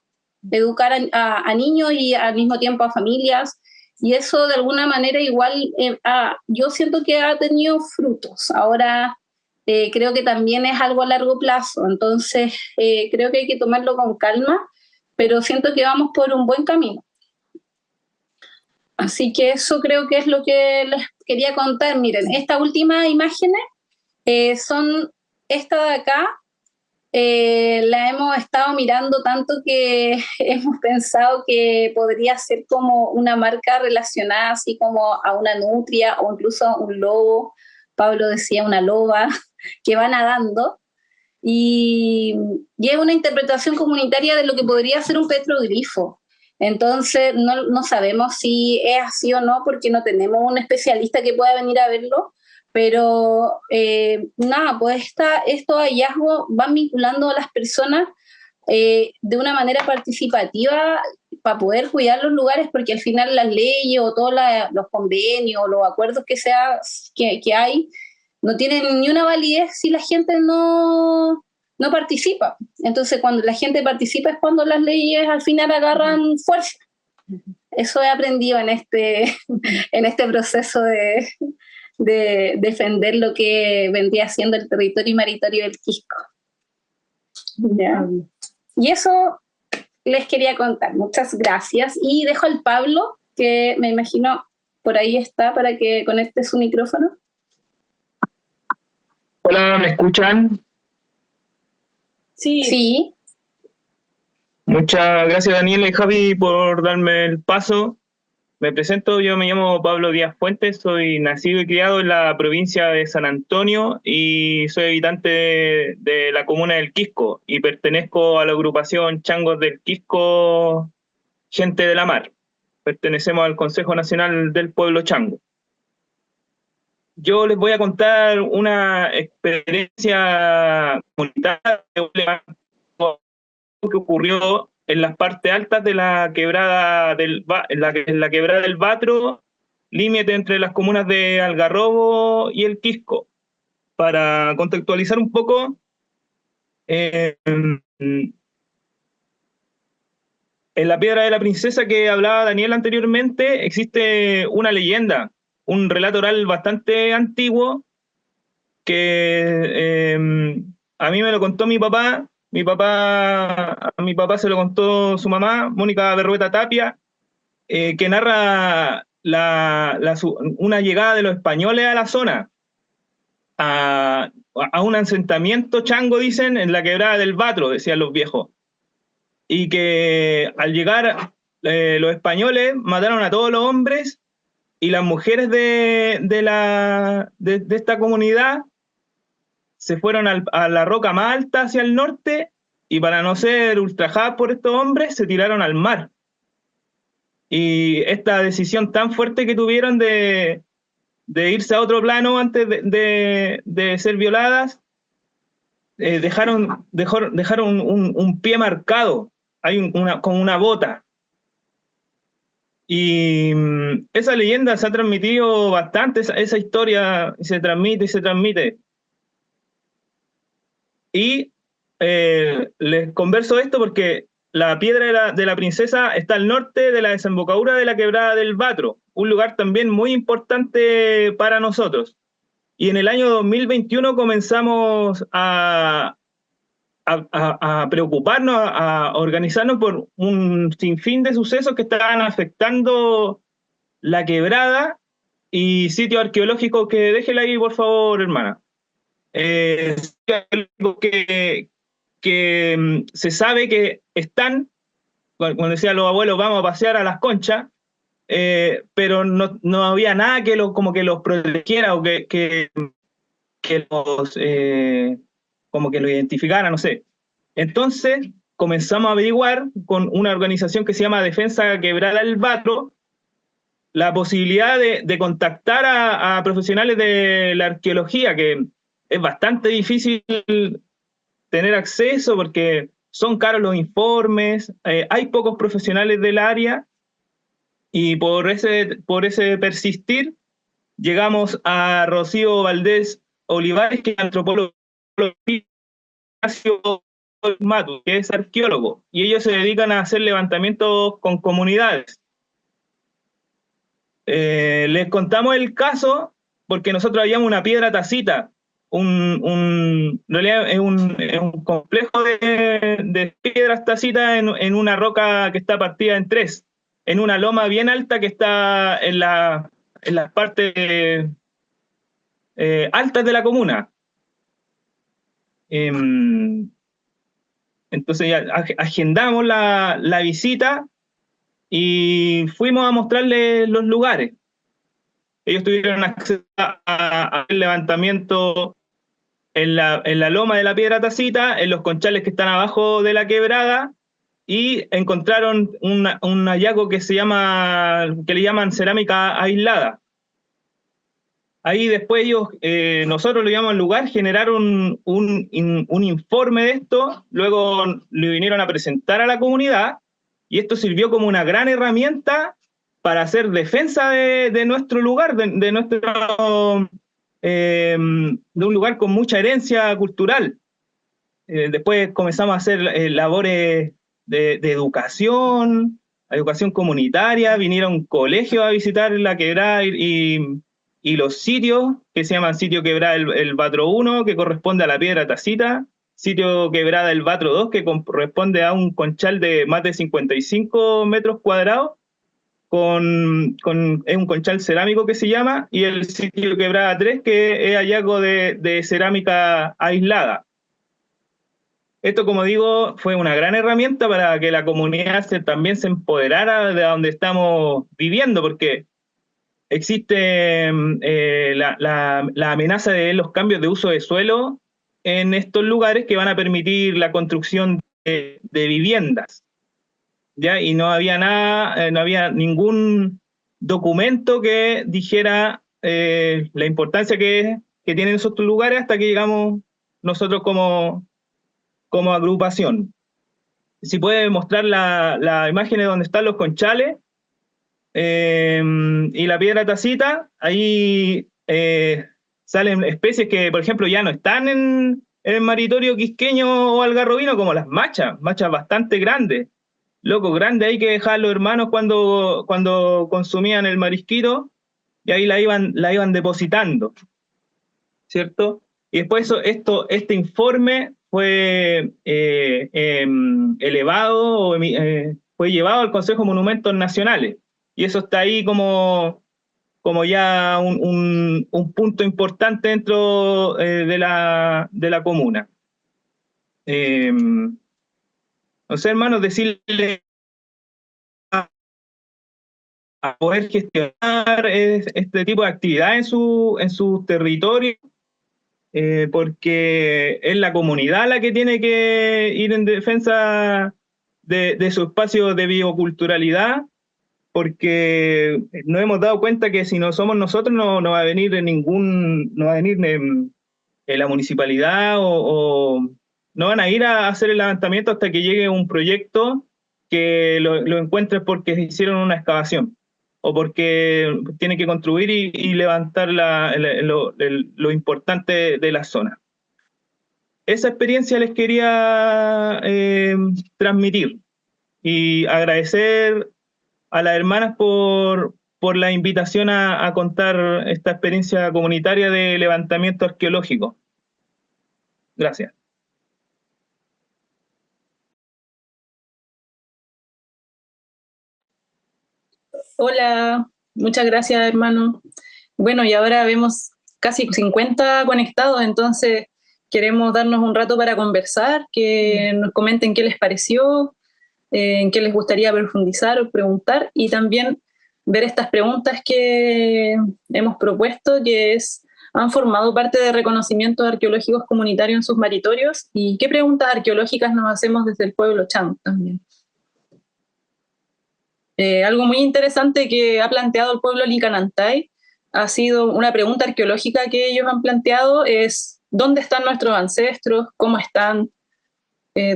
a niños y al mismo tiempo a familias, y eso de alguna manera igual yo siento que ha tenido frutos. Ahora creo que también es algo a largo plazo, entonces creo que hay que tomarlo con calma, pero siento que vamos por un buen camino. Así que eso creo que es lo que les quería contar. Miren, estas últimas imágenes son esta de acá. La hemos estado mirando tanto que hemos pensado que podría ser como una marca relacionada así como a una nutria o incluso a un lobo. Pablo decía una loba que va nadando, y es una interpretación comunitaria de lo que podría ser un petroglifo. Entonces no sabemos si es así o no, porque no tenemos un especialista que pueda venir a verlo, pero nada, pues estos hallazgos van vinculando a las personas de una manera participativa para poder cuidar los lugares, porque al final las leyes o todos los convenios o los acuerdos que hay no tienen ni una validez si la gente no participa. Entonces, cuando la gente participa es cuando las leyes al final agarran fuerza. Eso he aprendido en este proceso de defender lo que vendría siendo el territorio y maritorio del Quisco. ¿Ya? Y eso les quería contar. Muchas gracias. Y dejo al Pablo, que me imagino por ahí está, para que conecte su micrófono. Hola, ¿me escuchan? Sí, Sí, Muchas gracias Daniela y Javi por darme el paso. Me presento, yo me llamo Pablo Díaz Fuentes, soy nacido y criado en la provincia de San Antonio y soy habitante de la comuna del Quisco y pertenezco a la agrupación Changos del Quisco, Gente de la Mar. Pertenecemos al Consejo Nacional del Pueblo Chango. Yo les voy a contar una experiencia comunitaria que ocurrió en las partes altas de la quebrada en la quebrada del Batro, límite entre las comunas de Algarrobo y El Quisco. Para contextualizar un poco, en la Piedra de la Princesa que hablaba Daniel anteriormente, existe una leyenda, un relato oral bastante antiguo que a mí me lo contó mi papá. A mi papá se lo contó su mamá, Mónica Berrueta Tapia, que narra una llegada de los españoles a la zona, a un asentamiento chango, dicen, en la quebrada del Batro, decían los viejos, y que al llegar los españoles mataron a todos los hombres y las mujeres de esta comunidad se fueron a la roca más alta hacia el norte y para no ser ultrajadas por estos hombres se tiraron al mar. Y esta decisión tan fuerte que tuvieron de irse a otro plano antes de ser violadas, dejaron un pie marcado, hay como una bota. Y esa leyenda se ha transmitido bastante, esa historia se transmite y se transmite. Y les converso esto porque la Piedra de la Princesa está al norte de la desembocadura de la quebrada del Batro, un lugar también muy importante para nosotros. Y en el año 2021 comenzamos a preocuparnos, a organizarnos por un sinfín de sucesos que estaban afectando la quebrada y sitios arqueológicos que déjela ahí, por favor, hermana. Que se sabe que están, cuando decían los abuelos, vamos a pasear a las conchas, pero no había nada que como que los protegiera o que los como que lo identificara, no sé. Entonces comenzamos a averiguar con una organización que se llama Defensa Quebrada del Batro la posibilidad de contactar a profesionales de la arqueología, que es bastante difícil tener acceso porque son caros los informes, hay pocos profesionales del área y por ese persistir llegamos a Rocío Valdés Olivares, que es antropólogo, Matu, que es arqueólogo, y ellos se dedican a hacer levantamientos con comunidades. Les contamos el caso porque nosotros habíamos una piedra tacita, en realidad es un complejo de piedras tacitas en una roca que está partida en tres, en una loma bien alta que está en las partes altas de la comuna. Entonces ya agendamos la visita y fuimos a mostrarles los lugares. Ellos tuvieron acceso a el levantamiento en la loma de la Piedra Tacita, en los conchales que están abajo de la quebrada, y encontraron un hallazgo que le llaman cerámica aislada. Ahí después nosotros lo llevamos al lugar, generaron un informe de esto, luego le vinieron a presentar a la comunidad, y esto sirvió como una gran herramienta para hacer defensa de nuestro lugar, de un lugar con mucha herencia cultural. Después comenzamos a hacer labores de educación comunitaria, vinieron colegios a visitar la quebrada y los sitios, que se llaman sitio quebrada el Batro 1, que corresponde a la Piedra Tacita, sitio quebrada el Batro 2, que corresponde a un conchal de más de 55 metros cuadrados, es un conchal cerámico que se llama, y el sitio Quebrada 3, que es hallazgo de cerámica aislada. Esto, como digo, fue una gran herramienta para que la comunidad también se empoderara de donde estamos viviendo, porque existe la amenaza de los cambios de uso de suelo en estos lugares que van a permitir la construcción de viviendas, ¿ya? Y no había nada, no había ningún documento que dijera la importancia que tienen esos lugares hasta que llegamos nosotros como agrupación. Si puede mostrar la imagen de donde están los conchales y la piedra tacita, ahí salen especies que, por ejemplo, ya no están en el maritorio quisqueño o algarrobino, como las machas bastante grandes. Loco, grande hay que dejar los hermanos cuando consumían el marisquito, y ahí la iban depositando, ¿cierto? Y después este informe fue elevado, fue llevado al Consejo de Monumentos Nacionales, y eso está ahí como ya un punto importante dentro de la comuna. No sé, hermanos, decirle a poder gestionar este tipo de actividad en su territorio, porque es la comunidad la que tiene que ir en defensa de su espacio de bioculturalidad, porque nos hemos dado cuenta que si no somos nosotros no va a venir la municipalidad o no van a ir a hacer el levantamiento hasta que llegue un proyecto que lo encuentre porque hicieron una excavación o porque tienen que construir y levantar lo importante de la zona. Esa experiencia les quería transmitir y agradecer a las hermanas por la invitación a contar esta experiencia comunitaria de levantamiento arqueológico. Gracias. Hola, muchas gracias, hermano. Bueno, y ahora vemos casi 50 conectados, entonces queremos darnos un rato para conversar, que nos comenten qué les pareció, en qué les gustaría profundizar o preguntar, y también ver estas preguntas que hemos propuesto, que han formado parte de reconocimientos arqueológicos comunitarios en sus maritorios, y qué preguntas arqueológicas nos hacemos desde el pueblo Chan también. Algo muy interesante que ha planteado el pueblo Licanantay ha sido una pregunta arqueológica que ellos han planteado, es ¿dónde están nuestros ancestros? ¿Cómo están?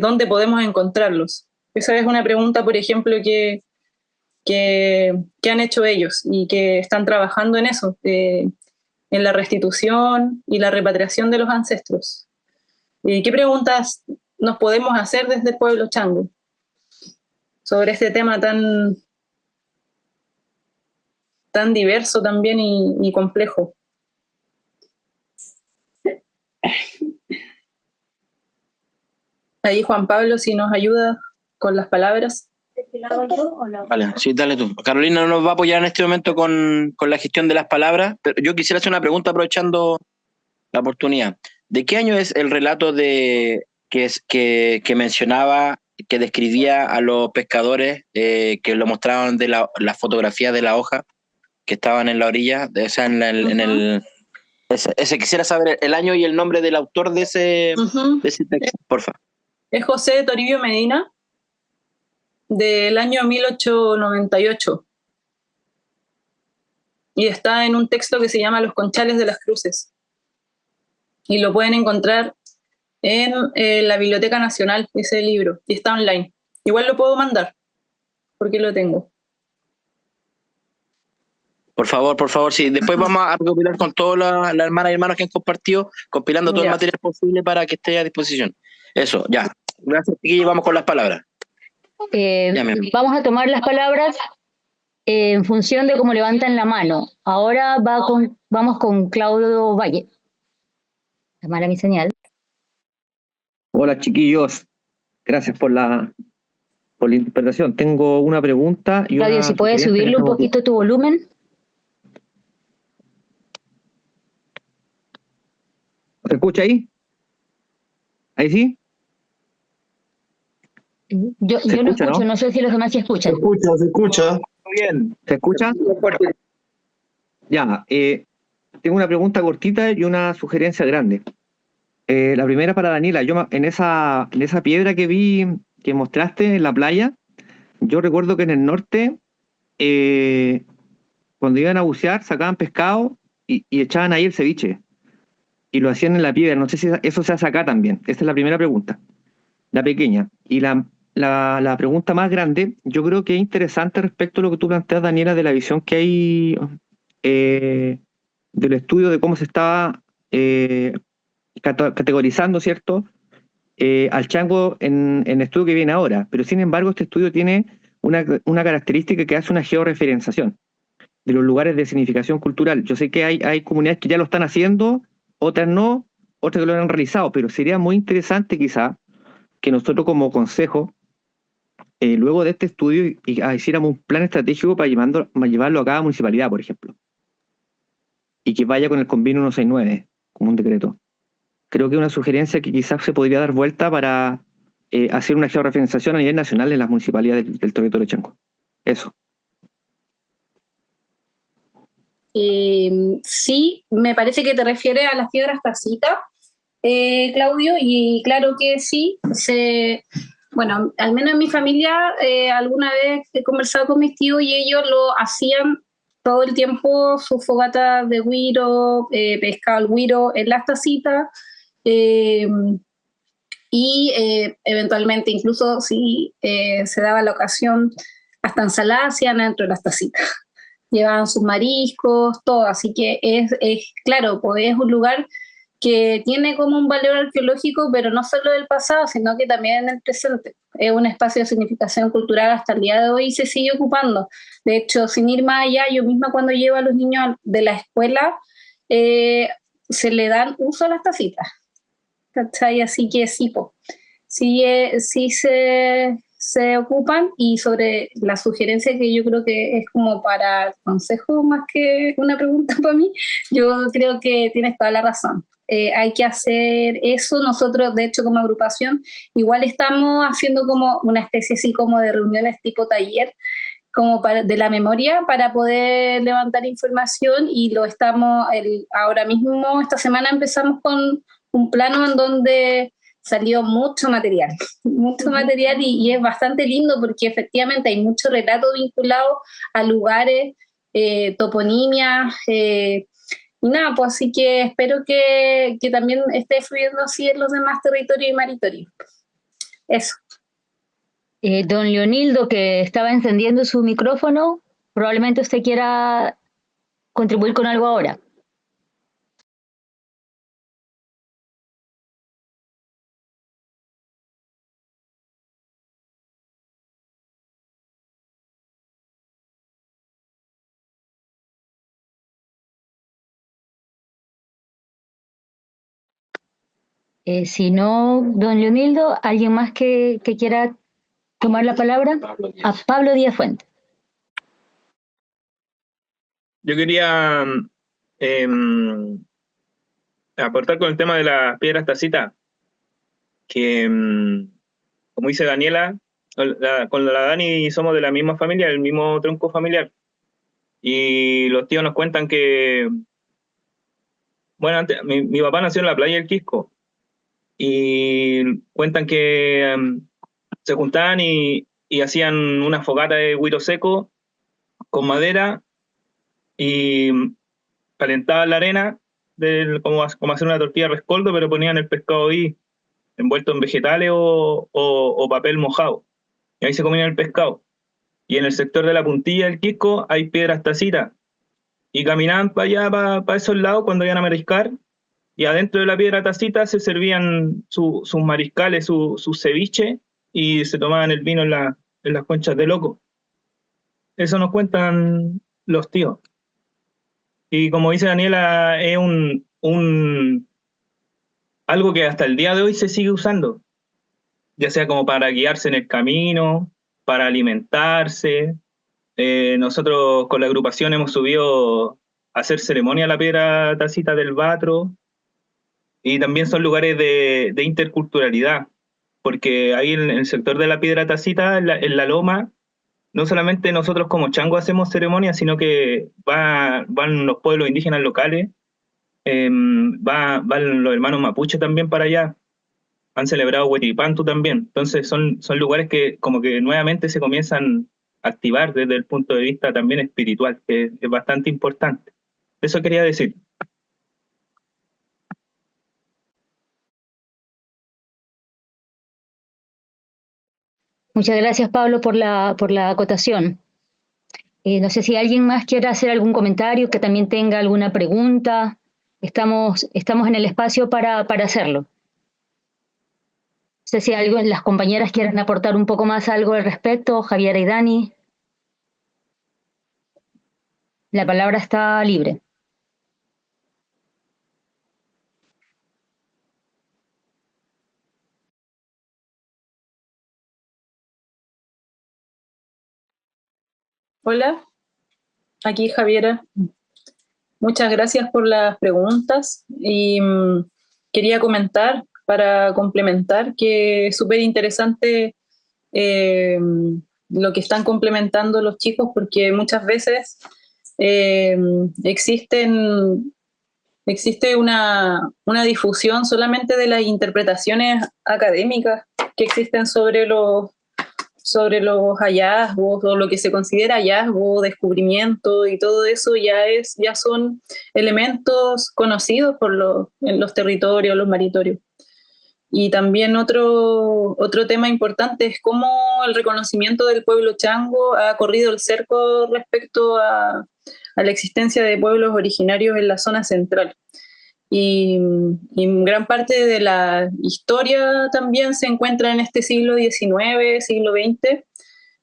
¿Dónde podemos encontrarlos? Esa es una pregunta, por ejemplo, que han hecho ellos y que están trabajando en eso, en la restitución y la repatriación de los ancestros. ¿Qué preguntas nos podemos hacer desde el pueblo chango sobre este tema tan diverso también y complejo? Ahí Juan Pablo, si nos ayuda con las palabras. Vale, sí, dale tú. Carolina nos va a apoyar en este momento con la gestión de las palabras, pero yo quisiera hacer una pregunta aprovechando la oportunidad. ¿De qué año es el relato que mencionaba, que describía a los pescadores, que lo mostraban de la fotografía de la hoja que estaban en la orilla? O sea, ese quisiera saber el año y el nombre del autor de ese texto, porfa. Es José Toribio Medina, del año 1898. Y está en un texto que se llama Los Conchales de las Cruces. Y lo pueden encontrar en la Biblioteca Nacional, ese libro, y está online. Igual lo puedo mandar, porque lo tengo. Por favor, sí. Después vamos a recopilar con todas las hermanas y hermanos que han compartido, compilando todo el material posible para que esté a disposición. Eso, ya. Gracias, y vamos con las palabras. Vamos a tomar las palabras en función de cómo levantan la mano. Ahora vamos con Claudio Valle. Está mala mi señal. Hola chiquillos, gracias por la por la interpretación. Tengo una pregunta y Claudio, si puedes subirle un poquito tu volumen. ¿Se escucha ahí? ¿Ahí sí? Yo no escucho, ¿no? Sé si los demás sí escuchan. Se escucha. Bien. ¿Se escucha? Ya, tengo una pregunta cortita y una sugerencia grande. La primera para Daniela. Yo en esa piedra que vi, que mostraste en la playa, yo recuerdo que en el norte, cuando iban a bucear, sacaban pescado y echaban ahí el ceviche. Y lo hacían en la piedra. No sé si eso se hace acá también. Esa es la primera pregunta. La pequeña. Y la pregunta más grande, yo creo que es interesante respecto a lo que tú planteas, Daniela, de la visión que hay del estudio de cómo se estaba categorizando, ¿cierto? Al chango en el estudio que viene ahora. Pero sin embargo, este estudio tiene una característica que hace una georreferenciación de los lugares de significación cultural. Yo sé que hay comunidades que ya lo están haciendo, otras no, otras que lo han realizado, pero sería muy interesante quizá que nosotros como consejo, luego de este estudio, hiciéramos un plan estratégico para llevarlo a cada municipalidad, por ejemplo. Y que vaya con el convenio 169, como un decreto. Creo que es una sugerencia que quizás se podría dar vuelta para hacer una georreferenciación a nivel nacional en las municipalidades del territorio de Chanco. Eso. Sí, me parece que te refieres a las piedras tacitas, Claudio, y claro que sí. Bueno, al menos en mi familia, alguna vez he conversado con mis tíos y ellos lo hacían todo el tiempo, sus fogatas de güiro, pescado al güiro en las tacitas, y eventualmente, incluso si se daba la ocasión, hasta ensaladas hacían dentro de las tacitas. Llevaban sus mariscos, todo, así que es claro, pues es un lugar que tiene como un valor arqueológico, pero no solo del pasado, sino que también en el presente. Es un espacio de significación cultural hasta el día de hoy y se sigue ocupando. De hecho, sin ir más allá, yo misma cuando llevo a los niños de la escuela, se le dan uso a las tacitas, ¿cachai? Así que sí, sí se ocupan. Y sobre la sugerencia, que yo creo que es como para el consejo más que una pregunta para mí, yo creo que tienes toda la razón. Hay que hacer eso. Nosotros, de hecho, como agrupación, igual estamos haciendo como una especie así como de reuniones tipo taller, como de la memoria, para poder levantar información, y lo estamos, ahora mismo, esta semana empezamos con un plano en donde salió mucho material y es bastante lindo porque efectivamente hay mucho relato vinculado a lugares, toponimias, y nada, pues así que espero que también esté fluyendo así en los demás territorios y maritorios. Eso. Don Leonildo, que estaba encendiendo su micrófono, probablemente usted quiera contribuir con algo ahora. Si no, don Leonildo, ¿alguien más que quiera tomar la palabra? A Pablo Díaz Fuente. Yo quería aportar con el tema de las piedras tacitas, que como dice Daniela, con la Dani somos de la misma familia, del mismo tronco familiar, y los tíos nos cuentan que, bueno, antes, mi papá nació en la playa del Quisco, y cuentan que se juntaban y hacían una fogata de güiro seco con madera y calentaban la arena, como hacer una tortilla de rescoldo, pero ponían el pescado ahí envuelto en vegetales o papel mojado, y ahí se comían el pescado. Y en el sector de la puntilla del Quisco hay piedras tacitas, y caminaban para allá, para esos lados, cuando iban a mariscar, y adentro de la piedra tacita se servían sus mariscales, su ceviche, y se tomaban el vino en las conchas de loco. Eso nos cuentan los tíos. Y como dice Daniela, es algo que hasta el día de hoy se sigue usando, ya sea como para guiarse en el camino, para alimentarse. Nosotros con la agrupación hemos subido a hacer ceremonia a la piedra tacita del Batro, y también son lugares de interculturalidad, porque ahí en el sector de la piedra tacita, en la loma, no solamente nosotros como chango hacemos ceremonias, sino que van los pueblos indígenas locales, van los hermanos mapuche también para allá, han celebrado Huetipantu también. Entonces son lugares que como que nuevamente se comienzan a activar desde el punto de vista también espiritual, que es bastante importante. Eso quería decir. Muchas gracias, Pablo, por la acotación. No sé si alguien más quiere hacer algún comentario, que también tenga alguna pregunta. Estamos en el espacio para hacerlo. No sé si las compañeras quieren aportar un poco más algo al respecto, Javiera y Dani. La palabra está libre. Hola, aquí Javiera. Muchas gracias por las preguntas y quería comentar para complementar que es súper interesante lo que están complementando los chicos, porque muchas veces existe una difusión solamente de las interpretaciones académicas que existen sobre los hallazgos o lo que se considera hallazgo, descubrimiento, y todo eso ya son elementos conocidos en los territorios, los maritorios. Y también otro tema importante es cómo el reconocimiento del pueblo chango ha corrido el cerco respecto a la existencia de pueblos originarios en la zona central. Y gran parte de la historia también se encuentra en este siglo XIX, siglo XX,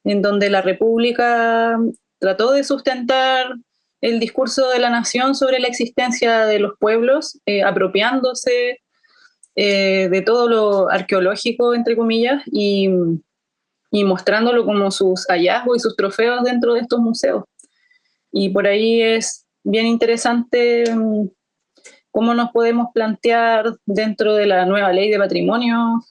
en donde la República trató de sustentar el discurso de la nación sobre la existencia de los pueblos, apropiándose de todo lo arqueológico, entre comillas, y mostrándolo como sus hallazgos y sus trofeos dentro de estos museos. Y por ahí es bien interesante cómo nos podemos plantear dentro de la nueva ley de patrimonio,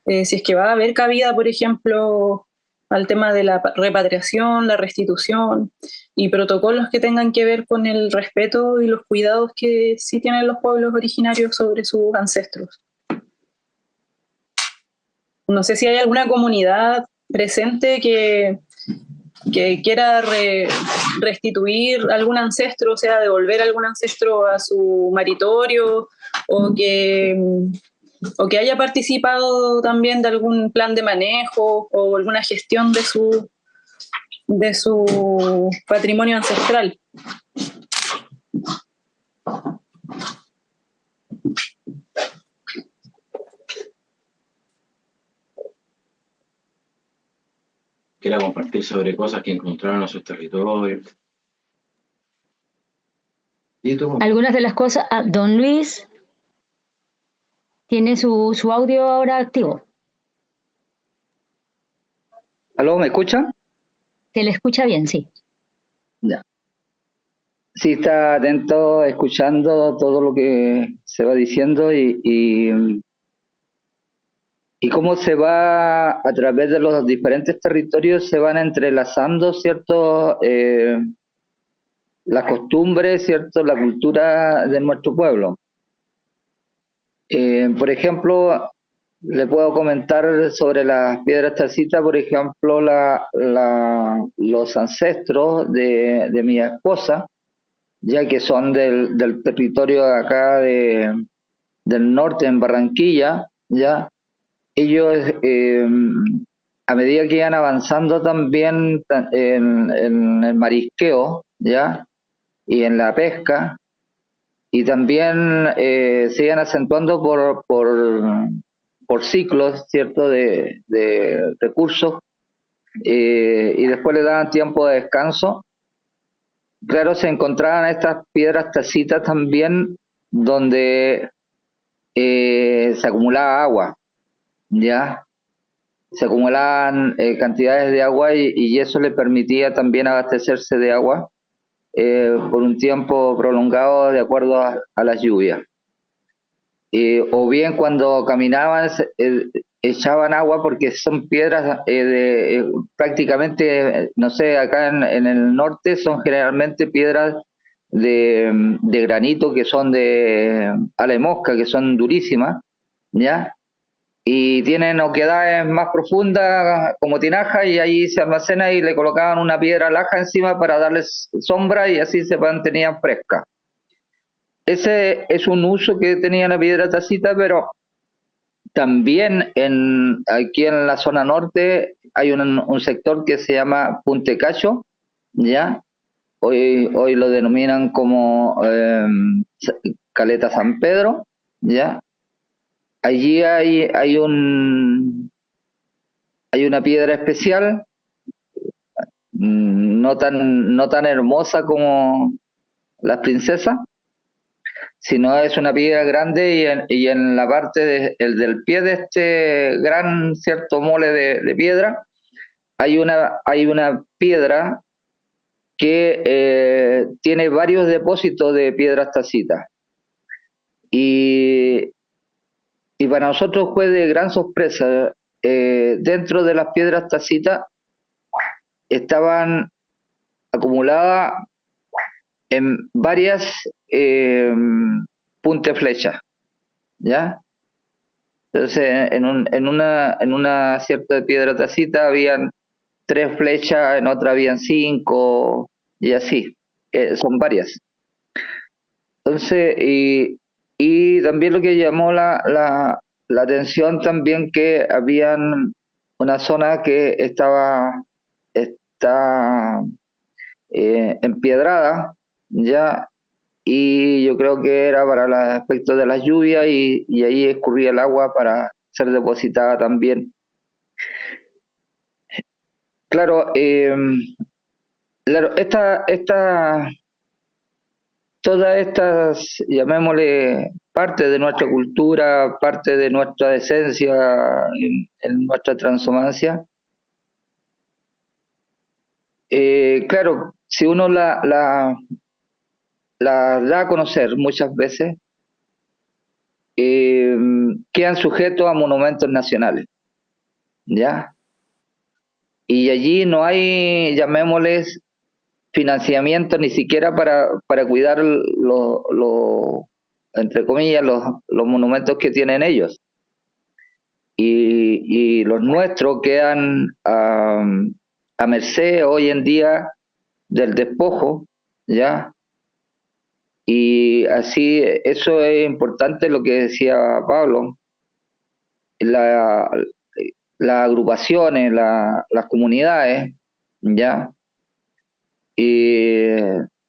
si es que va a haber cabida, por ejemplo, al tema de la repatriación, la restitución y protocolos que tengan que ver con el respeto y los cuidados que sí tienen los pueblos originarios sobre sus ancestros. No sé si hay alguna comunidad presente que quiera restituir algún ancestro, o sea, devolver algún ancestro a su maritorio, o que haya participado también de algún plan de manejo o alguna gestión de su patrimonio ancestral. Quiera compartir sobre cosas que encontraron en sus territorios. Algunas de las cosas, don Luis tiene su audio ahora activo. ¿Aló, me escuchan? Se le escucha bien, sí. Ya. Sí, está atento, escuchando todo lo que se va diciendo y cómo se va a través de los diferentes territorios, se van entrelazando, ¿cierto? Las costumbres, ¿cierto? La cultura de nuestro pueblo. Por ejemplo, le puedo comentar sobre las piedras tacitas, por ejemplo, los ancestros de mi esposa, ya que son del territorio de acá del norte, en Barranquilla, ya. Ellos, a medida que iban avanzando también en el marisqueo, ya, y en la pesca, y también se iban acentuando por ciclos, ¿cierto?, de recursos, y después le daban tiempo de descanso. Claro, se encontraban estas piedras tacitas también donde se acumulaba agua, ¿ya? se acumulaban cantidades de agua y eso le permitía también abastecerse de agua por un tiempo prolongado de acuerdo a las lluvias. O bien cuando caminaban echaban agua porque son piedras prácticamente, no sé, acá en el norte son generalmente piedras de granito que son de ala de mosca, que son durísimas, ¿ya? Y tienen oquedades más profundas como tinaja y ahí se almacena y le colocaban una piedra laja encima para darles sombra y así se mantenían frescas. Ese es un uso que tenía la piedra tacita, pero también aquí en la zona norte hay un sector que se llama Puntecacho, ¿ya? Hoy lo denominan como Caleta San Pedro, ¿ya? Allí hay una piedra especial, no tan hermosa como las princesas, sino es una piedra grande y en la parte del pie de este gran cierto mole de piedra hay una piedra que tiene varios depósitos de piedras tacitas. Y para nosotros fue de gran sorpresa. Dentro de las piedras tacitas estaban acumuladas en varias punta flechas, ¿ya? Entonces, en una cierta piedra tacita habían 3 flechas, en otra habían 5, y así. Son varias. Entonces, y también lo que llamó la atención también que habían una zona que está empiedrada, ya, y yo creo que era para los aspectos de las lluvias y ahí escurría el agua para ser depositada también. Claro, todas estas, llamémosle, parte de nuestra cultura, parte de nuestra esencia en nuestra transhumancia, claro, si uno la da a conocer muchas veces, quedan sujetos a monumentos nacionales, ¿ya? Y allí no hay, llamémosles, financiamiento ni siquiera para cuidar entre comillas, los monumentos que tienen ellos. Y los nuestros quedan a merced hoy en día del despojo, ¿ya? Y así, eso es importante lo que decía Pablo, las agrupaciones, las comunidades, ¿ya? Y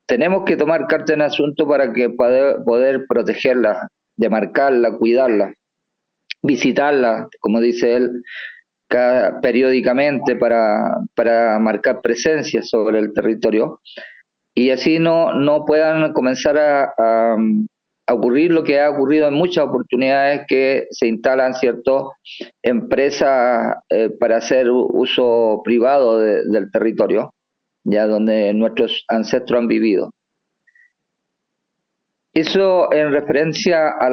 tenemos que tomar carta en asunto para que poder protegerla, demarcarla, cuidarla, visitarla, como dice él, periódicamente para marcar presencia sobre el territorio y así no puedan comenzar a ocurrir lo que ha ocurrido en muchas oportunidades, que se instalan ciertas empresas para hacer uso privado del territorio, ya donde nuestros ancestros han vivido. Eso en referencia a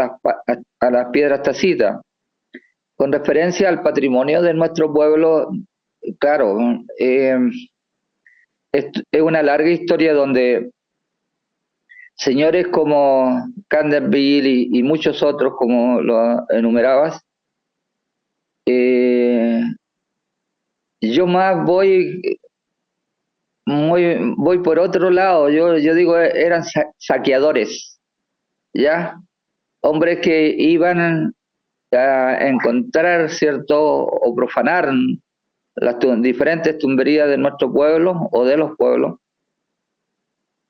las piedras tacitas. Con referencia al patrimonio de nuestro pueblo, claro, es una larga historia donde señores como Canterville y muchos otros, como lo enumerabas, yo más voy por otro lado. Yo digo, eran saqueadores, ¿ya? Hombres que iban a encontrar, ¿cierto?, o profanar las diferentes tumberías de nuestro pueblo o de los pueblos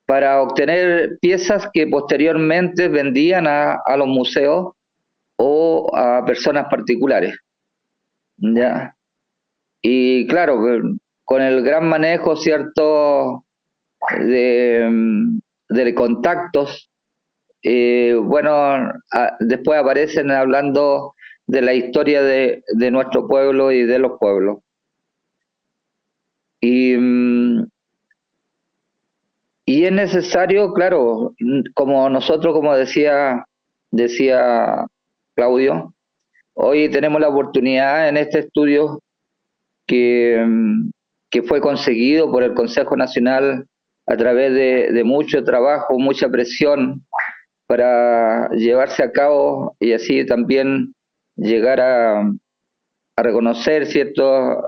para obtener piezas que posteriormente vendían a los museos o a personas particulares, ¿ya? Y claro, con el gran manejo, ¿cierto?, de contactos, bueno, después aparecen hablando de la historia de nuestro pueblo y de los pueblos. Y es necesario, claro, como nosotros, como decía Claudio, hoy tenemos la oportunidad en este estudio que fue conseguido por el Consejo Nacional a través de mucho trabajo, mucha presión para llevarse a cabo y así también llegar a reconocer, ¿cierto?,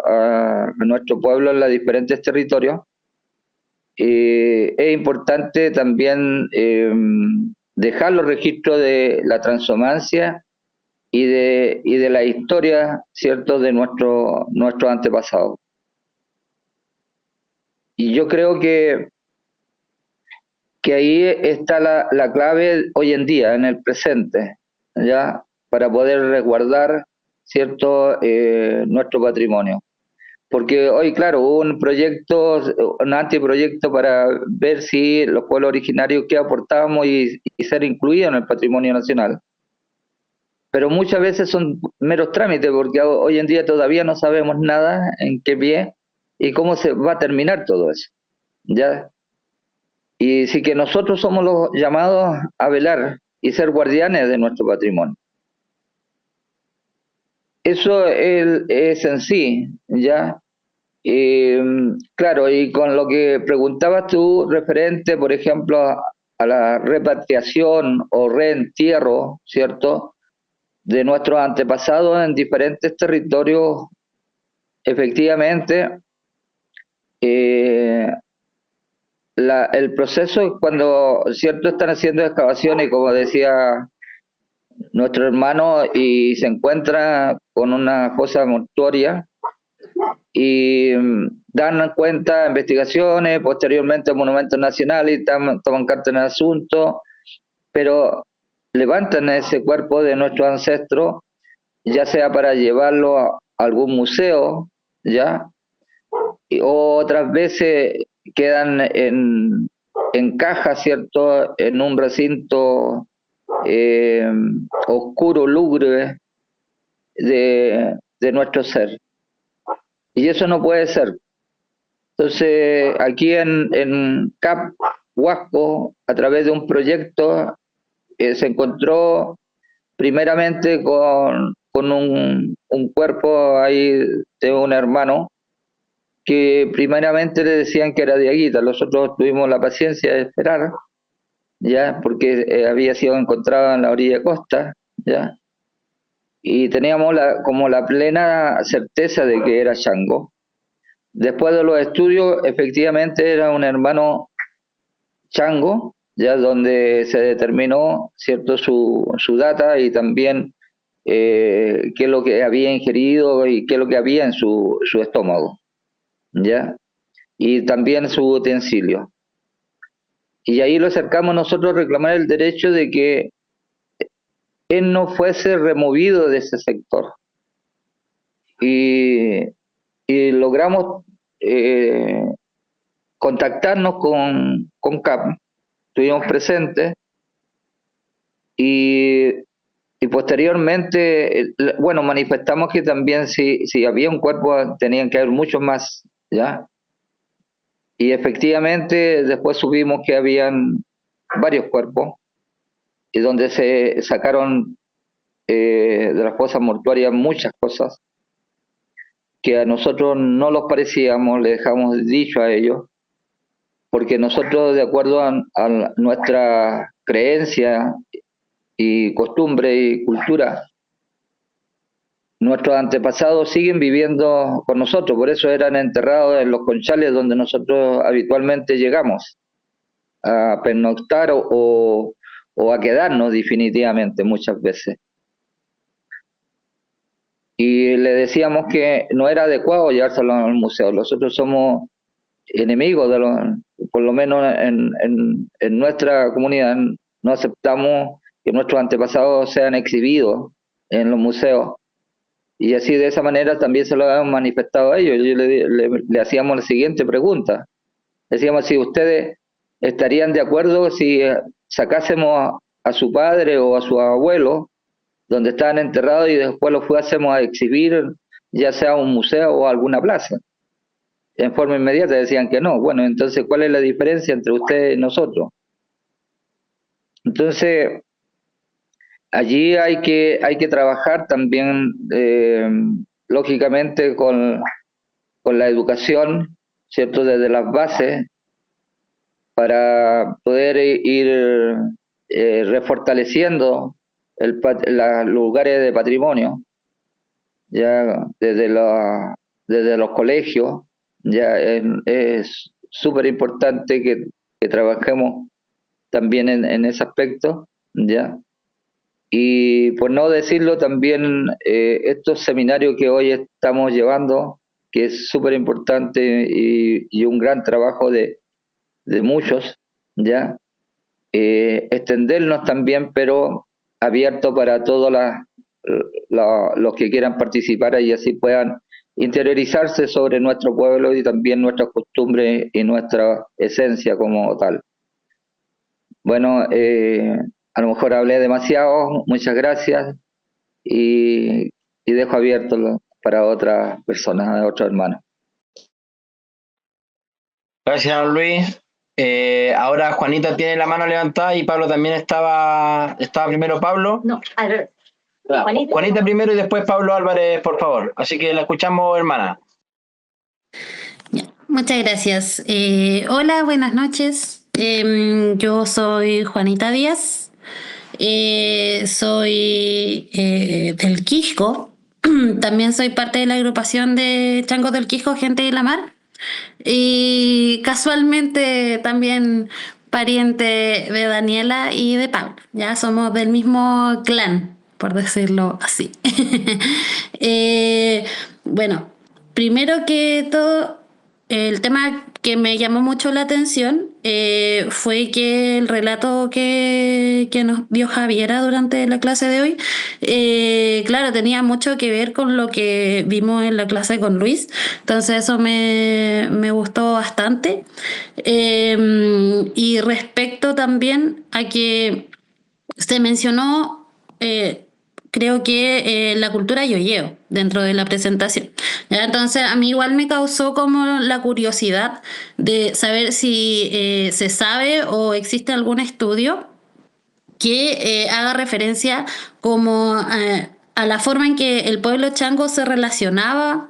a nuestro pueblo en los diferentes territorios. Es importante también dejar los registros de la transhumancia y de la historia, ¿cierto?, de nuestros antepasados. Y yo creo que ahí está la clave hoy en día, en el presente, ¿ya?, para poder resguardar, ¿cierto?, nuestro patrimonio. Porque hoy, claro, hubo un anteproyecto para ver si los pueblos originarios qué aportábamos y ser incluidos en el patrimonio nacional. Pero muchas veces son meros trámites, porque hoy en día todavía no sabemos nada en qué pie y cómo se va a terminar todo eso, ¿ya? Y sí que nosotros somos los llamados a velar y ser guardianes de nuestro patrimonio. Eso es en sí, ¿ya? Claro, y con lo que preguntabas tú, referente, por ejemplo, a la repatriación o reentierro, ¿cierto?, de nuestros antepasados en diferentes territorios, efectivamente, el proceso es cuando, ¿cierto?, están haciendo excavaciones, como decía nuestro hermano, y se encuentra con una fosa mortuoria y dan cuenta investigaciones, posteriormente monumentos nacionales y toman carta en el asunto, pero levantan ese cuerpo de nuestros ancestros, ya sea para llevarlo a algún museo, ¿ya? O otras veces quedan en cajas, ¿cierto?, en un recinto oscuro, lúgubre de nuestro ser. Y eso no puede ser. Entonces, aquí en CAP Huasco, a través de un proyecto, se encontró primeramente con un cuerpo ahí de un hermano que primeramente le decían que era de Aguita. Nosotros tuvimos la paciencia de esperar, ya, porque había sido encontrado en la orilla de costa, ya, y teníamos como la plena certeza de que era Shango. Después de los estudios, efectivamente era un hermano Chango, ya donde se determinó, ¿cierto?, su data y también qué es lo que había ingerido y qué es lo que había en su estómago, ¿ya? Y también su utensilio. Y ahí lo acercamos nosotros a reclamar el derecho de que él no fuese removido de ese sector. Y logramos contactarnos con CAP, estuvimos presentes y posteriormente, bueno, manifestamos que también si había un cuerpo tenían que haber muchos más, ¿ya? Y efectivamente después supimos que habían varios cuerpos y donde se sacaron de las fosas mortuarias muchas cosas que a nosotros no los parecíamos, le dejamos dicho a ellos, porque nosotros, de acuerdo a nuestra creencia y costumbre y cultura, nuestros antepasados siguen viviendo con nosotros, por eso eran enterrados en los conchales donde nosotros habitualmente llegamos a pernoctar o a quedarnos definitivamente muchas veces. Y le decíamos que no era adecuado llevárselo al museo. Nosotros somos enemigos por lo menos en nuestra comunidad, no aceptamos que nuestros antepasados sean exhibidos en los museos. Y así de esa manera también se lo hemos manifestado a ellos. Le hacíamos la siguiente pregunta. Decíamos si ustedes estarían de acuerdo si sacásemos a su padre o a su abuelo donde estaban enterrados y después los fuésemos a exhibir, ya sea a un museo o a alguna plaza. En forma inmediata decían que no. Bueno, entonces, ¿cuál es la diferencia entre ustedes y nosotros? Entonces, allí hay que trabajar también, lógicamente, con la educación, ¿cierto?, desde las bases, para poder ir refortaleciendo los lugares de patrimonio, ya desde los colegios. Ya es súper importante que trabajemos también en ese aspecto, ¿ya? Y por no decirlo también, estos seminarios que hoy estamos llevando, que es súper importante y un gran trabajo de muchos, ¿ya? Extendernos también, pero abierto para todos los que quieran participar y así puedan interiorizarse sobre nuestro pueblo y también nuestras costumbres y nuestra esencia como tal. Bueno, a lo mejor hablé demasiado, muchas gracias, y dejo abierto para otras personas, otros hermanos. Gracias, don Luis. Ahora Juanita tiene la mano levantada y Pablo también estaba primero Pablo. No, a ver. Juanita primero y después Pablo Álvarez, por favor. Así que la escuchamos, hermana. Muchas gracias. Hola, buenas noches. Yo soy Juanita Díaz. Soy del Quisco. También soy parte de la agrupación de Changos del Quisco, Gente de la Mar. Y casualmente también pariente de Daniela y de Pablo. Ya somos del mismo clan, por decirlo así. Bueno, primero que todo, el tema que me llamó mucho la atención fue que el relato que nos dio Javiera durante la clase de hoy, claro, tenía mucho que ver con lo que vimos en la clase con Luis, entonces eso me gustó bastante. Y respecto también a que se mencionó, creo que la cultura yoyeo dentro de la presentación. ¿Ya? Entonces a mí igual me causó como la curiosidad de saber si se sabe o existe algún estudio que haga referencia como a la forma en que el pueblo chango se relacionaba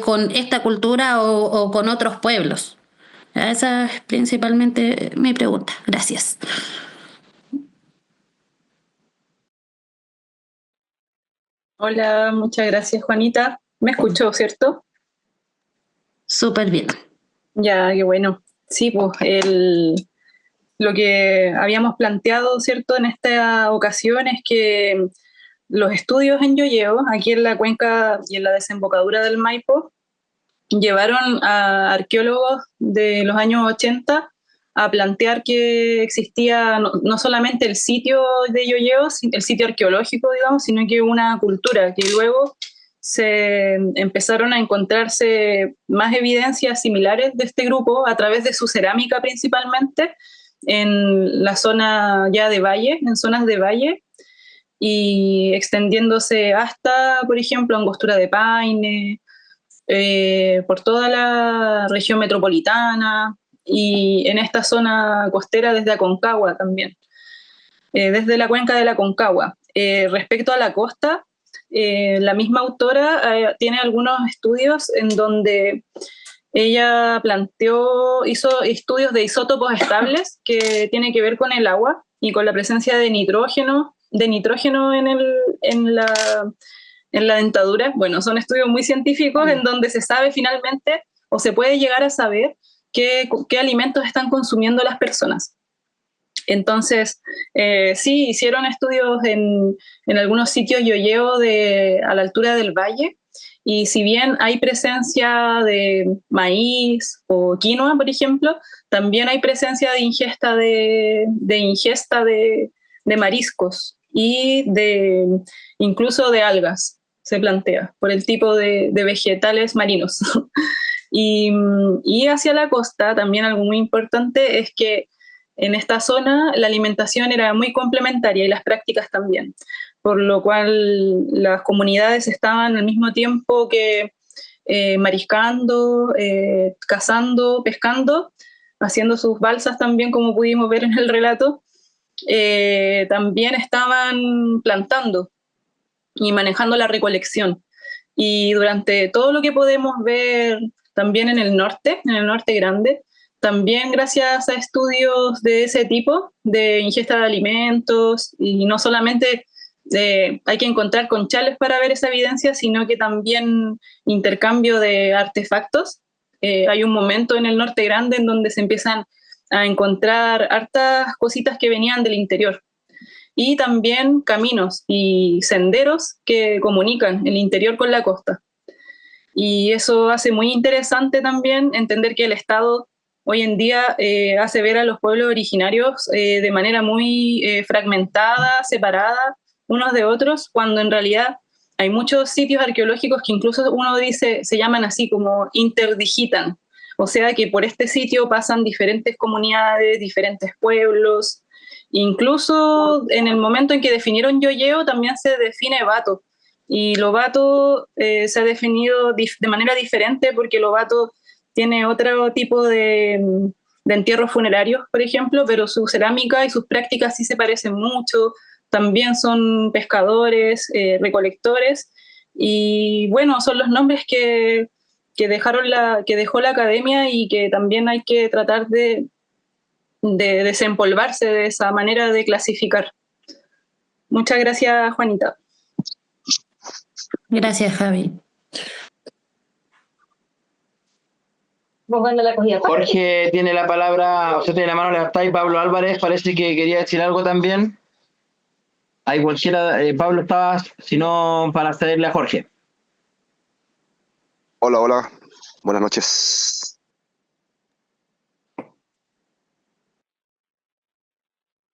con esta cultura o con otros pueblos. ¿Ya? Esa es principalmente mi pregunta. Gracias. Hola, muchas gracias, Juanita. ¿Me escuchó, cierto? Súper bien. Ya, qué bueno. Sí, pues lo que habíamos planteado, ¿cierto?, en esta ocasión es que los estudios en Yoyeo, aquí en la cuenca y en la desembocadura del Maipo, llevaron a arqueólogos de los años 80 a plantear que existía no solamente el sitio de Yoyeo, el sitio arqueológico, digamos, sino que una cultura, que luego se empezaron a encontrarse más evidencias similares de este grupo a través de su cerámica principalmente, en la zona ya de valle, en zonas de valle, y extendiéndose hasta, por ejemplo, Angostura de Paine, por toda la región metropolitana y en esta zona costera desde Aconcagua también, desde la cuenca de la Aconcagua. Respecto a la costa, la misma autora tiene algunos estudios en donde ella hizo estudios de isótopos estables que tienen que ver con el agua y con la presencia de nitrógeno en la dentadura. Bueno, son estudios muy científicos en donde se sabe finalmente, o se puede llegar a saber, qué alimentos están consumiendo las personas. Entonces, sí, hicieron estudios en algunos sitios yoyeo a la altura del valle, y si bien hay presencia de maíz o quinoa, por ejemplo, también hay presencia de ingesta de mariscos y incluso de algas, se plantea, por el tipo de vegetales marinos. Y hacia la costa, también algo muy importante es que en esta zona la alimentación era muy complementaria y las prácticas también, por lo cual las comunidades estaban al mismo tiempo que mariscando, cazando, pescando, haciendo sus balsas también, como pudimos ver en el relato. También estaban plantando y manejando la recolección. Y durante todo lo que podemos ver también en el norte grande, también gracias a estudios de ese tipo, de ingesta de alimentos, y no solamente hay que encontrar conchales para ver esa evidencia, sino que también intercambio de artefactos. Hay un momento en el norte grande en donde se empiezan a encontrar hartas cositas que venían del interior. Y también caminos y senderos que comunican el interior con la costa. Y eso hace muy interesante también entender que el Estado hoy en día hace ver a los pueblos originarios de manera muy fragmentada, separada unos de otros, cuando en realidad hay muchos sitios arqueológicos que incluso uno dice, se llaman así como interdigitan, o sea que por este sitio pasan diferentes comunidades, diferentes pueblos. Incluso en el momento en que definieron Yoyeo también se define Bato, y Lobato se ha definido de manera diferente porque Lobato tiene otro tipo de entierros funerarios, por ejemplo, pero su cerámica y sus prácticas sí se parecen mucho. También son pescadores, recolectores, y bueno, son los nombres que dejó la academia y que también hay que tratar de desempolvarse de esa manera de clasificar. Muchas gracias, Juanita. Gracias, Javi. Jorge tiene la palabra, usted tiene la mano levantada, y Pablo Álvarez parece que quería decir algo también. Hay cualquiera, Pablo estaba, si no, para cederle a Jorge. Hola, buenas noches.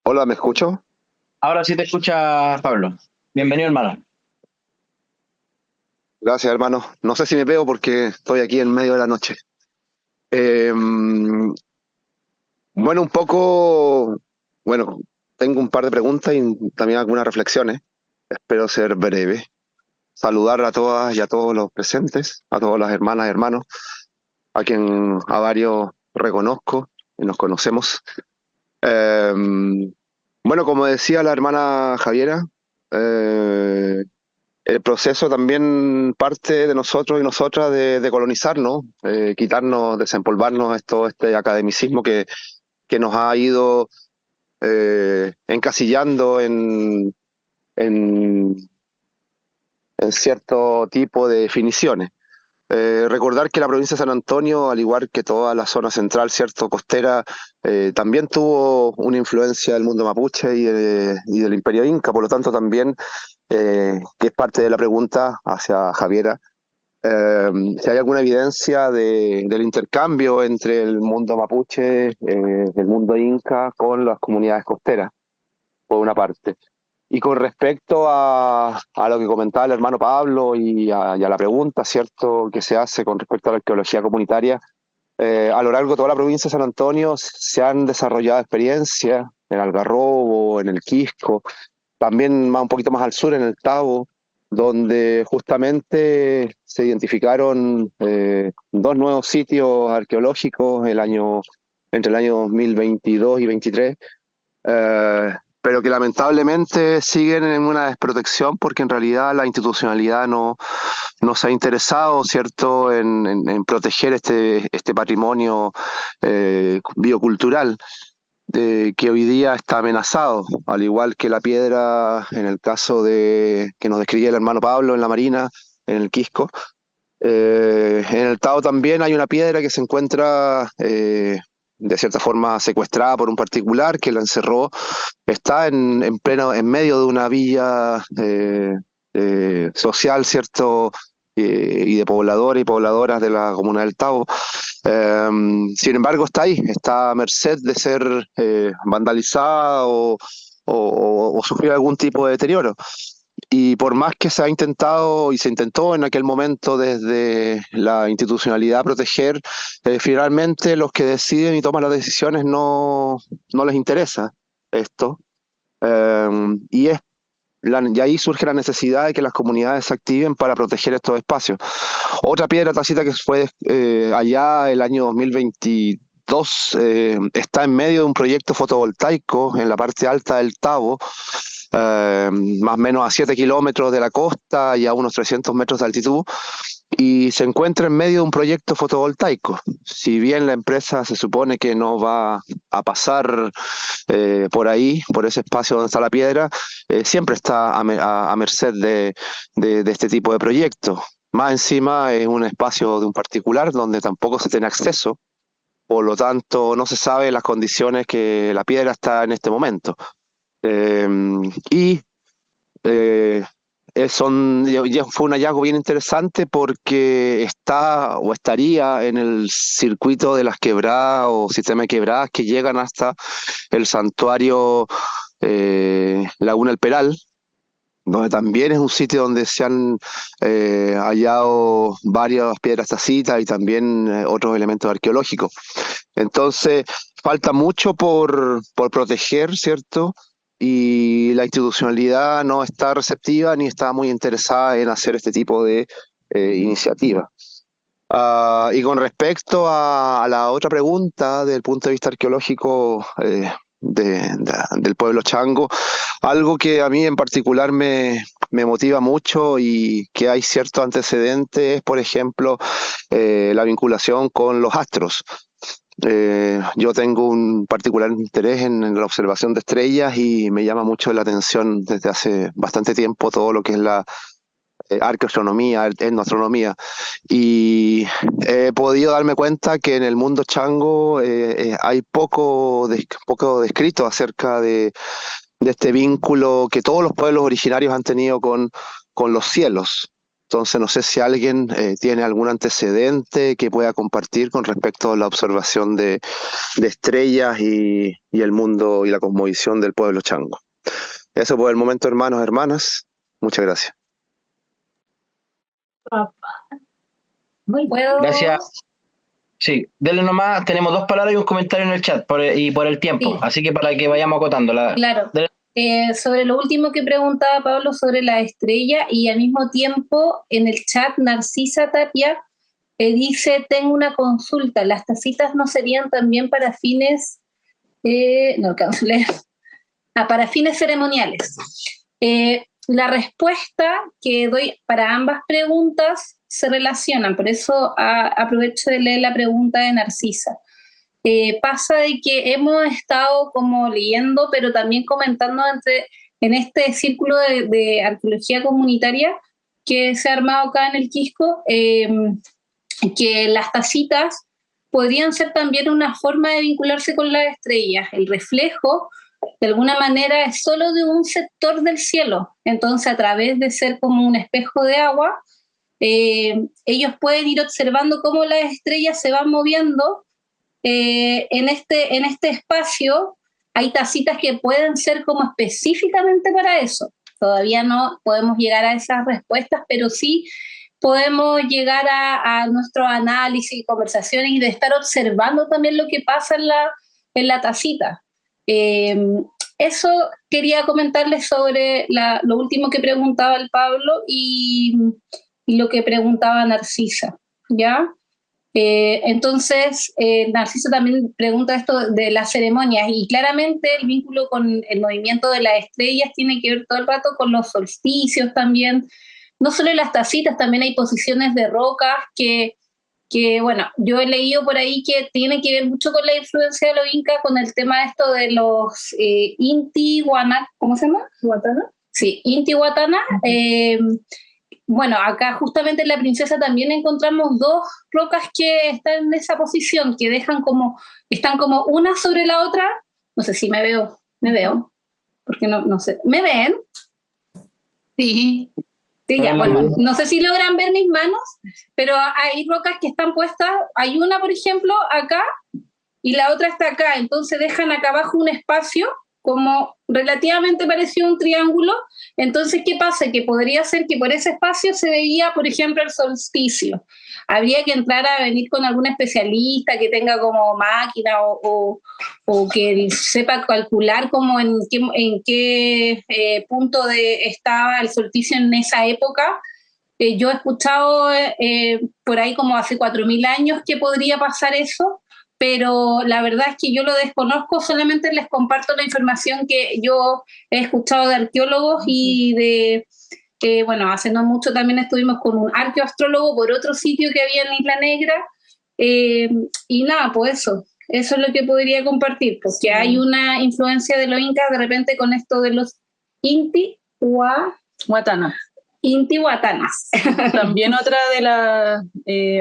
Hola, ¿me escucho? Ahora sí te escucha, Pablo. Bienvenido, hermano. Gracias, hermano. No sé si me veo porque estoy aquí en medio de la noche. Bueno, tengo un par de preguntas y también algunas reflexiones. Espero ser breve. Saludar a todas y a todos los presentes, a todas las hermanas y hermanos, a varios reconozco y nos conocemos. Bueno, como decía la hermana Javiera, el proceso también parte de nosotros y nosotras de colonizarnos, quitarnos, desempolvarnos este academicismo que nos ha ido encasillando en cierto tipo de definiciones. Recordar que la provincia de San Antonio, al igual que toda la zona central, cierto, costera, también tuvo una influencia del mundo mapuche y del imperio inca, por lo tanto también, que es parte de la pregunta hacia Javiera, si hay alguna evidencia del intercambio entre el mundo mapuche, el mundo inca, con las comunidades costeras, por una parte. Y con respecto a lo que comentaba el hermano Pablo y a la pregunta, ¿cierto?, que se hace con respecto a la arqueología comunitaria, a lo largo de toda la provincia de San Antonio se han desarrollado experiencias en Algarrobo, en el Quisco, también un poquito más al sur, en el Tabo, donde justamente se identificaron 2 nuevos sitios arqueológicos entre el año 2022 y 2023, pero que lamentablemente siguen en una desprotección porque en realidad la institucionalidad no se ha interesado, ¿cierto?, en proteger este patrimonio biocultural que hoy día está amenazado, al igual que la piedra en el caso que nos describía el hermano Pablo en la Marina, en el Quisco. En el Tao también hay una piedra que se encuentra de cierta forma secuestrada por un particular que la encerró. Está en medio de una villa social, ¿cierto?, y de pobladores y pobladoras de la comuna del Tao. Sin embargo, está ahí, está a merced de ser vandalizada o sufrir algún tipo de deterioro. Y por más que se ha intentado y se intentó en aquel momento desde la institucionalidad proteger, finalmente los que deciden y toman las decisiones no les interesa esto. Y es y ahí surge la necesidad de que las comunidades se activen para proteger estos espacios. Otra piedra tacita que fue allá el año 2022 está en medio de un proyecto fotovoltaico en la parte alta del Tabo, más o menos a 7 kilómetros de la costa y a unos 300 metros de altitud, y se encuentra en medio de un proyecto fotovoltaico. Si bien la empresa se supone que no va a pasar por ahí, por ese espacio donde está la piedra, siempre está a merced de este tipo de proyectos. Más encima es un espacio de un particular donde tampoco se tiene acceso, por lo tanto no se sabe las condiciones que la piedra está en este momento. Fue un hallazgo bien interesante porque está o estaría en el circuito de las quebradas o sistema de quebradas que llegan hasta el santuario Laguna El Peral, donde también es un sitio donde se han hallado varias piedras tacitas y también otros elementos arqueológicos. Entonces, falta mucho por proteger, ¿cierto? Y la institucionalidad no está receptiva ni está muy interesada en hacer este tipo de iniciativas. Y con respecto a la otra pregunta, del punto de vista arqueológico del pueblo chango, algo que a mí en particular me motiva mucho y que hay cierto antecedente es, por ejemplo, la vinculación con los astros. Yo tengo un particular interés en la observación de estrellas y me llama mucho la atención desde hace bastante tiempo todo lo que es la arqueoastronomía, etnoastronomía, y he podido darme cuenta que en el mundo chango hay poco descrito acerca de este vínculo que todos los pueblos originarios han tenido con los cielos. Entonces no sé si alguien tiene algún antecedente que pueda compartir con respecto a la observación de estrellas y el mundo y la cosmovisión del pueblo chango. Eso por el momento, hermanos, hermanas. Muchas gracias. Muy bueno. Gracias. Sí, denle nomás, tenemos 2 palabras y un comentario en el chat y por el tiempo, Sí. así que para que vayamos acotando. Claro. Sobre lo último que preguntaba Pablo sobre la estrella, y al mismo tiempo en el chat Narcisa Tapia dice: tengo una consulta, ¿las tacitas no serían también para fines, no alcanzo a leer, para fines ceremoniales? La respuesta que doy para ambas preguntas se relacionan, por eso aprovecho de leer la pregunta de Narcisa. Pasa de que hemos estado como leyendo, pero también comentando en este círculo de arqueología comunitaria que se ha armado acá en el Quisco, que las tacitas podrían ser también una forma de vincularse con las estrellas. El reflejo, de alguna manera, es solo de un sector del cielo. Entonces, a través de ser como un espejo de agua, ellos pueden ir observando cómo las estrellas se van moviendo. En este espacio hay tacitas que pueden ser como específicamente para eso. Todavía no podemos llegar a esas respuestas, pero sí podemos llegar a nuestro análisis y conversaciones y de estar observando también lo que pasa en la tacita. Eso quería comentarles sobre lo último que preguntaba el Pablo y lo que preguntaba Narcisa, ¿ya? Entonces, Narciso también pregunta esto de las ceremonias, y claramente el vínculo con el movimiento de las estrellas tiene que ver todo el rato con los solsticios también. No solo en las tacitas, también hay posiciones de rocas que bueno, yo he leído por ahí que tiene que ver mucho con la influencia de los incas, con el tema esto de los Intihuatana, ¿cómo se llama? ¿Huatana? Sí, Intihuatana. Bueno, acá justamente en La Princesa también encontramos 2 rocas que están en esa posición, que están como una sobre la otra. No sé si me veo, porque no sé, ¿me ven? Sí. Sí, ya, bueno, no sé si logran ver mis manos, pero hay rocas que están puestas, hay una, por ejemplo, acá, y la otra está acá, entonces dejan acá abajo un espacio como relativamente parecido a un triángulo. Entonces, ¿qué pasa? Que podría ser que por ese espacio se veía, por ejemplo, el solsticio. Habría que entrar a venir con algún especialista que tenga como máquina o que sepa calcular como en qué punto estaba el solsticio en esa época. Yo he escuchado por ahí como hace 4.000 años que podría pasar eso, pero la verdad es que yo lo desconozco, solamente les comparto la información que yo he escuchado de arqueólogos y bueno, hace no mucho también estuvimos con un arqueoastrólogo por otro sitio que había en Isla Negra, y nada, pues eso es lo que podría compartir, porque hay una influencia de los incas de repente con esto de los Intihuatanas. Intihuatanas. También otra de las,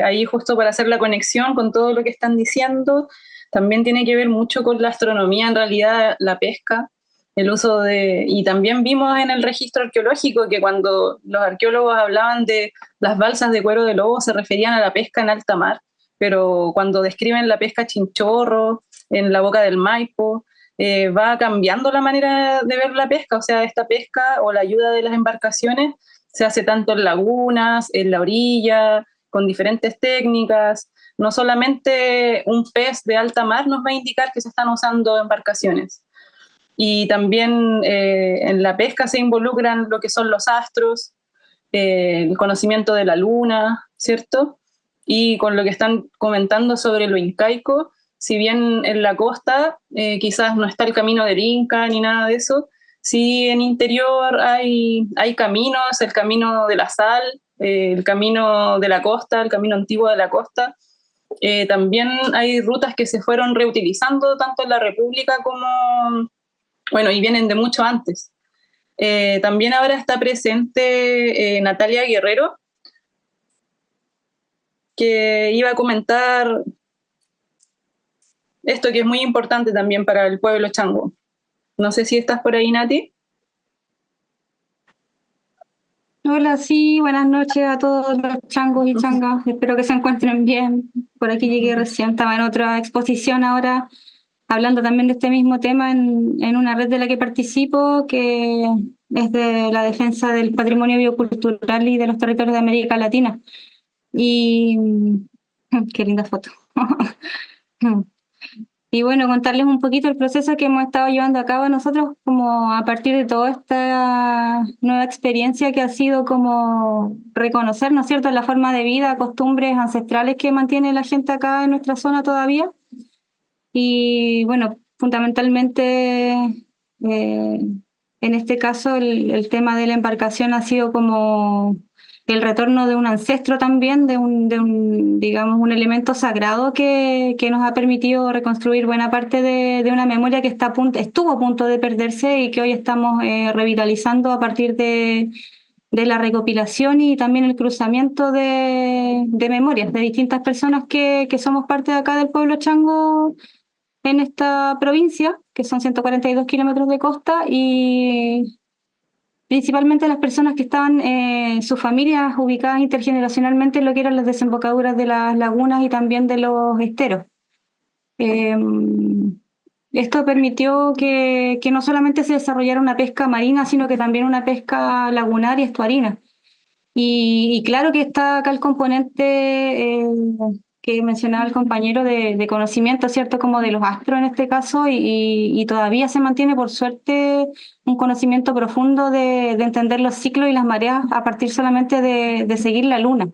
ahí justo para hacer la conexión con todo lo que están diciendo, también tiene que ver mucho con la astronomía, en realidad la pesca, el uso y también vimos en el registro arqueológico que cuando los arqueólogos hablaban de las balsas de cuero de lobo se referían a la pesca en alta mar, pero cuando describen la pesca chinchorro en la boca del Maipo, va cambiando la manera de ver la pesca, o sea, esta pesca o la ayuda de las embarcaciones se hace tanto en lagunas, en la orilla, con diferentes técnicas. No solamente un pez de alta mar nos va a indicar que se están usando embarcaciones. Y también en la pesca se involucran lo que son los astros, el conocimiento de la luna, ¿cierto? Y con lo que están comentando sobre lo incaico, si bien en la costa quizás no está el camino del Inca ni nada de eso, sí en interior hay caminos, el camino de la sal, el camino de la costa, el camino antiguo de la costa. También hay rutas que se fueron reutilizando tanto en la República como, bueno, y vienen de mucho antes. También ahora está presente Natalia Guerrero, que iba a comentar esto que es muy importante también para el pueblo chango. No sé si estás por ahí, Nati. Hola, sí, buenas noches a todos los changos y changas. Espero que se encuentren bien. Por aquí llegué recién, estaba en otra exposición ahora, hablando también de este mismo tema en una red de la que participo, que es de la defensa del patrimonio biocultural y de los territorios de América Latina. Y qué linda foto. Y bueno, contarles un poquito el proceso que hemos estado llevando a cabo nosotros como a partir de toda esta nueva experiencia que ha sido como reconocer, ¿no es cierto?, la forma de vida, costumbres ancestrales que mantiene la gente acá en nuestra zona todavía. Y bueno, fundamentalmente en este caso el tema de la embarcación ha sido como el retorno de un ancestro también, de un digamos, un elemento sagrado que nos ha permitido reconstruir buena parte de una memoria que estuvo a punto de perderse y que hoy estamos revitalizando a partir de la recopilación y también el cruzamiento de memorias de distintas personas que somos parte de acá del pueblo chango en esta provincia, que son 142 kilómetros de costa, y principalmente las personas que estaban, sus familias ubicadas intergeneracionalmente en lo que eran las desembocaduras de las lagunas y también de los esteros. Esto permitió que no solamente se desarrollara una pesca marina, sino que también una pesca lagunar y estuarina. Y claro que está acá el componente que mencionaba el compañero de conocimiento, ¿cierto?, como de los astros en este caso, y todavía se mantiene, por suerte, un conocimiento profundo de entender los ciclos y las mareas a partir solamente de seguir la luna.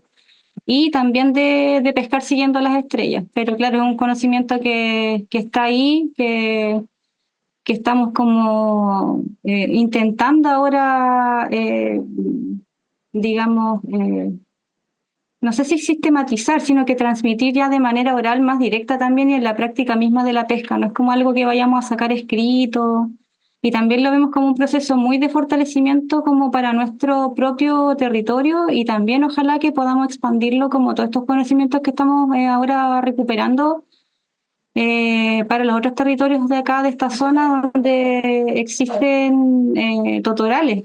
Y también de pescar siguiendo las estrellas. Pero claro, es un conocimiento que está ahí, que estamos como intentando ahora, digamos, no sé si sistematizar, sino que transmitir ya de manera oral más directa también y en la práctica misma de la pesca. No es como algo que vayamos a sacar escrito. Y también lo vemos como un proceso muy de fortalecimiento como para nuestro propio territorio y también ojalá que podamos expandirlo como todos estos conocimientos que estamos ahora recuperando para los otros territorios de acá, de esta zona donde existen totorales,